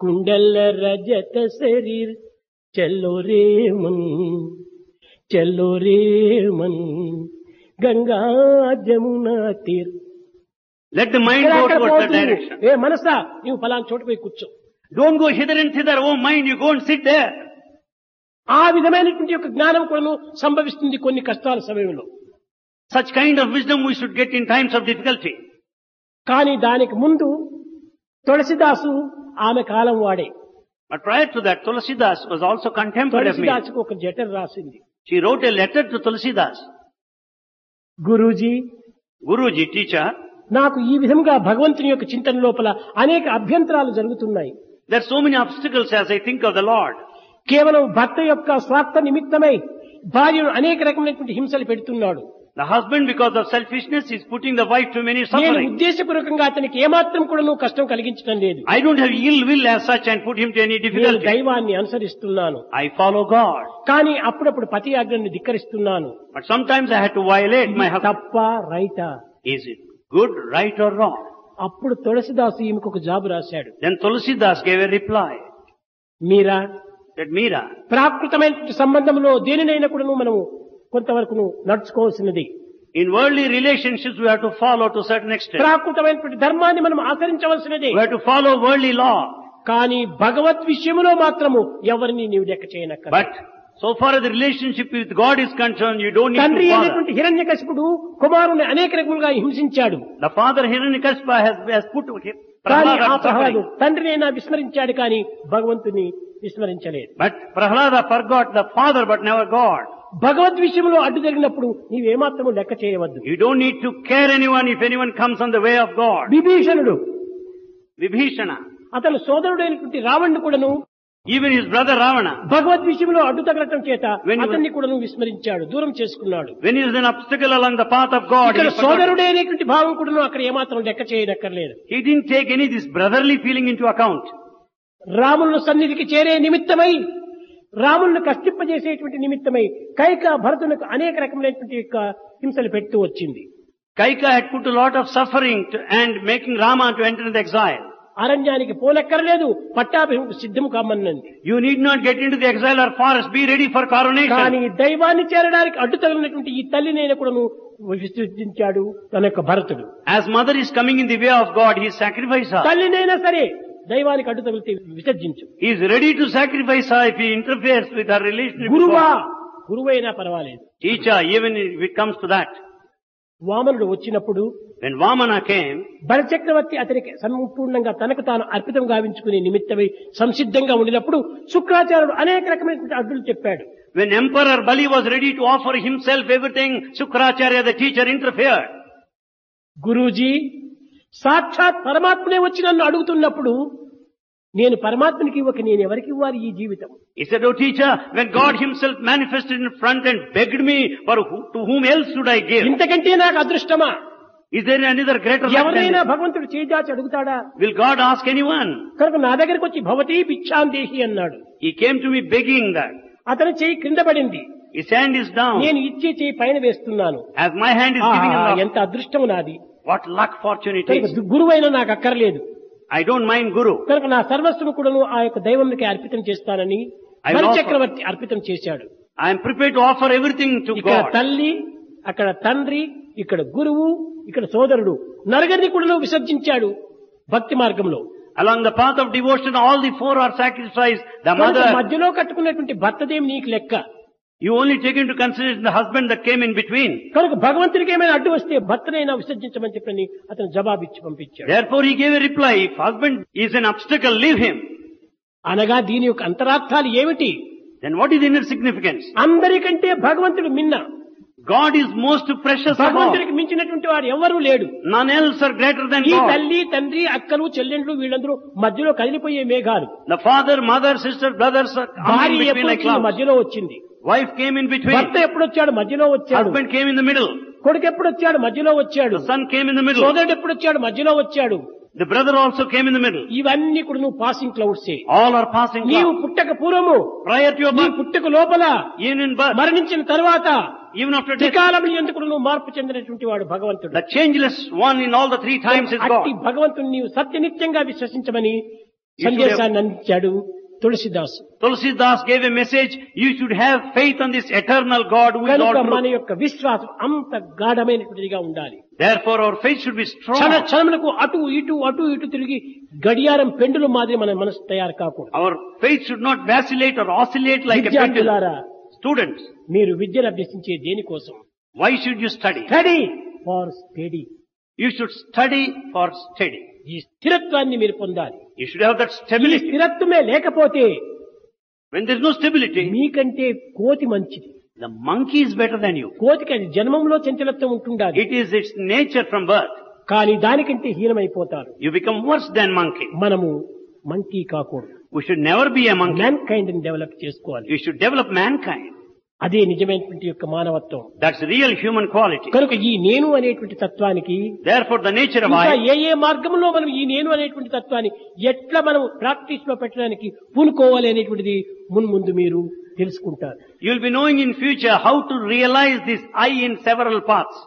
కుండల రజత శరీర్ చెల్లో రేమన్ చెల్లో Raman Ganga Jamuna తీర్. Let the mind go towards that direction. ఏ మనసా నీవు ఫలానా చోటు పోయి కూర్చో. Don't go hither and thither. Oh mind, you go and sit there. ఆ విధమైనటువంటి యొక్క జ్ఞానం కూడా సంభవిస్తుంది కొన్ని కష్టాల సమయంలో. Such kind of wisdom we should get in times of difficulty. కానీ దానికి ముందు తులసిదాసు ఆమె కాలం వాడే. But prior to that, Tulsidas was also contemporary of me. తులసిదాసుకు ఒక లెటర్ రాసింది. She wrote a letter to Tulsidas. Guruji, Guruji, teacher, నాకు ఈ విధంగా భగవంతుని యొక్క చింతన లోపల అనేక అభ్యంతరాలు జరుగుతున్నాయి. there are so many obstacles as I think of the Lord. కేవలం భర్త యొక్క స్వార్థ నిమిత్తమై భార్యను అనేక రకమైనటువంటి హింసలు పెడుతున్నాడు. The husband, because of selfishness, is putting the wife to many నేను suffering. ఉద్దేశపూర్వకంగా అతనికి ఏమాత్రం కూడా నువ్వు కష్టం కలిగించడం లేదు. I don't have ill will as such and put him to any నేను difficulty. దైవాన్ని అనుసరిస్తున్నాను. I follow God. కానీ అప్పుడప్పుడు పతి ఆజ్ఞను ధిక్కరిస్తున్నాను. But sometimes I had to violate my husband. తప్ప రైటా? Is it good, right or wrong? అప్పుడు తులసిదాసు ఈమెకు ఒక జాబు రాశాడు. Then Tulsidas gave a reply. Meera, That Meera, ప్రాకృతమైన సంబంధంలో దేనినైనా కూడా మనము కొంతవరకు నడుచుకోవాల్సినది. in worldly relationships we have to follow to a certain extent. ప్రాకృతమైనటువంటి ధర్మాన్ని మనం ఆచరించవలసినది. We have to follow worldly law. కానీ భగవత్ విషయంలో మాత్రము ఎవరిని నీవు లెక్క చేయనక్క. But so far as the relationship with God is concerned, you don't need తండ్రి to bother. అయినటువంటి హిరణ్యకశిపుడు కుమారుని అనేక రకములుగా హింసించాడు. The father Hiranyakashipu has put కానీ Prahlada ఆ to suffering. ప్రహ్లాదు తండ్రినైనా విస్మరించాడు కానీ భగవంతుని విస్మరించలేదు. But Prahlada forgot the father but never God. భగవద్ విషయంలో అడ్డు జరిగినప్పుడు నీవేమాత్రము లెక్క చేయవద్దు. You don't need to care anyone if anyone comes on the way of God. విభీషణుడు Vibhishana, అతను సోదరుడైనటువంటి రావణుడు కూడాను even his brother Ravana, భగవద్ విషయంలో అడ్డు తగలటం చేత When he was- అతన్ని కూడాను విస్మరించాడు, దూరం చేసుకున్నాడు. when he was an obstacle along the path of God, ఇక్కడ he forgot. సోదరుడే అనేటువంటి భావం కూడాను అక్కడ ఏమాత్రం లెక్క చేయనక్కర్లేదు. He didn't take any of this brotherly feeling into account. రాములను సన్నిధికి చేరే నిమిత్తమై, రాములను కష్టింపజేసేటువంటి నిమిత్తమై కైక భరతునికి అనేక రకమైనటువంటి యొక్క హింసలు పెడుతూ వచ్చింది. Kaika had put a lot of suffering and making Rama to enter into exile. అరణ్యానికి పోనక్కర్లేదు, పట్టాభిషేకం సిద్ధం కామన్నది. You need not get into the exile or forest. Be ready for కానీ coronation. దైవాన్ని చేరడానికి అడ్డు తగిలినటువంటి ఈ తల్లినైనా కూడా విసర్జించాడు తన యొక్క భరతుడు. As mother is coming in the way of God, he sacrificed her. తల్లినైనా సరే దైవానికి అడ్డు తగిలితే విసర్జించు. He is ready to sacrifice her if he interferes with her relationship with గురువా, God. గురువైనా పర్వాలేదు. Teacher, even if it comes to that. వామనుడు వచ్చినప్పుడు When Vamana came, బలచక్రవర్తి అతనికి సంపూర్ణంగా తనకు తాను అర్పితం గావించుకునే నిమిత్తమై సంసిద్ధంగా ఉండినప్పుడు శుక్రాచార్యుడు అనేక రకమైన అడ్డులు చెప్పాడు. when Emperor Bali was ready to offer himself everything, Shukracharya the teacher interfered. Guruji సాక్షాత్ పరమాత్మనే వచ్చి నన్ను అడుగుతున్నప్పుడు నేను పరమాత్మనికి ఇవ్వక నేను ఎవరికి ఇవ్వాలి ఈ జీవితం? He said, "Oh teacher, when God himself manifested in front and begged me, to whom else should I give? ఇంతకంటే నాకు అదృష్టమా? Is there another greater luck than ఎవరైనా this? భగవంతుడు చేజాచి అడుగుతాడా? Will God ask anyone?" కనుక నా దగ్గరికి వచ్చి భవతీ భిక్షాందేహి అన్నాడు. He came to me begging that. అతని చేయి క్రింద పడింది. His hand is down. నేను ఇచ్చే చేయి పైన వేస్తున్నాను. As my hand is giving him ఎంత అదృష్టం నాది. what luck fortune it కనుక is. గురువైనా నాకు అక్కర్లేదు. I don't mind Guru. కనుక నా సర్వస్వం కూడాను ఆ యొక్క దైవంకి అర్పితం చేస్తానని I will చక్రవర్తి అర్పితం చేశాడు. I am prepared to offer everything to ఇక్కడ God. తల్లి, అక్కడ తండ్రి, ఇక్కడ గురువు, ఇక్కడ సోదరుడు నలుగురిని కూడా విసర్జించాడు భక్తి మార్గంలో. Along the path of devotion, all the four are sacrificed. The కనుక mother, మధ్యలో కట్టుకున్నటువంటి భర్తదేమి నీకు లెక్క. you only take into consideration the husband that came in between. కనుక భగవంతునికి ఏమైనా అడ్డు వస్తే భర్తనైనా విసర్జించమని చెప్పని అతను జవాబిచ్చి పంపించాడు. Therefore he gave a reply, if husband is an obstacle, leave him. అనగా దీని యొక్క అంతరార్థాలు ఏమిటి? Then what is the inner significance? అందరికంటే భగవంతుడు మిన్న. God is most precious of all. భగవంతుడికి మించినటువంటి వాడు ఎవరూ లేడు. None else are greater than ఈ God. తల్లి, తండ్రి, అక్కలు, చెల్లెండ్లు వీళ్ళందరూ మధ్యలో కదిలిపోయే మేఘాలు. The father, mother, sister, brothers are coming భార్య in between ఎప్పుడు like వచ్చింది? clouds. మధ్యలో వచ్చింది. Wife came in between. భర్త ఎప్పుడు వచ్చాడు? మధ్యలో వచ్చాడు. Husband came in the middle. కొడుకు ఎప్పుడు వచ్చాడు? మధ్యలో వచ్చాడు. The son came in the middle. సోదరుడు ఎప్పుడు వచ్చాడు? మధ్యలో వచ్చాడు. The brother also came in the middle. ఇవన్నీ కూడా నువ్వు పాసింగ్ క్లౌడ్సే. All are passing నీవు clouds. పుట్టక పూర్వము, Prior to your నీ birth, పుట్టక లోపల, even in birth, మరణించిన తర్వాత even after death, త్రికాలం ఎందుకు నువ్వు మార్పు చెందినటువంటి వాడు భగవంతుడు. the changeless one in all the three times is God. అట్టి భగవంతుని నీవు సత్యనిత్యంగా విశ్వసించమని సందేశాన్ని అందించాడు తులసిదాసు. Tulsidas gave a message, you should have faith on this eternal God who is కనుక all మన truth. యొక్క విశ్వాసం అంత గాఢమైనటువంటిదిగా ఉండాలి. Therefore our faith should be క్షణ strong. క్షణములకు అటు ఇటు తిరిగి గడియారం పెండులు మాదిరి మన మనసు తయారు కాకూడదు. Our faith should not vacillate or oscillate like a pendulum. విద్యార్థులారా, Students, మీరు విద్యను అభ్యసించే దేనికోసం? why should you study? Study for study. You should study for study. ఈ స్థిరత్వాన్ని మీరు పొందాలి. You should have that ఈ stability. స్థిరత్వమే లేకపోతే When there is no stability, మీకంటే కోతి మంచిది. the monkey is better than you. కోతికి అది జన్మంలో చంచలత్వం ఉంటుండాలి. It is its nature from birth. కానీ దానికంటే హీనమైపోతారు. You become worse than monkey. మనము మంకీ కాకూడదు. We should never be a monkey. Man kind ని డెవలప్ చేసుకోవాలి. You should develop mankind. అదే నిజమైనటువంటి యొక్క మానవత్వం. That's real human quality. కనుక ఈ నేను అనేటువంటి తత్వానికి Therefore the nature of ఇంకా I, ఏ మార్గంలో మనం ఈ నేను అనేటువంటి తత్వాన్ని ఎట్లా మనం ప్రాక్టీస్ లో పెట్టడానికి పూనుకోవాలి అనేటువంటిది మున్ముందు మీరు తెలుసుకుంటారు. you'll be knowing in future how to realize this I in several paths.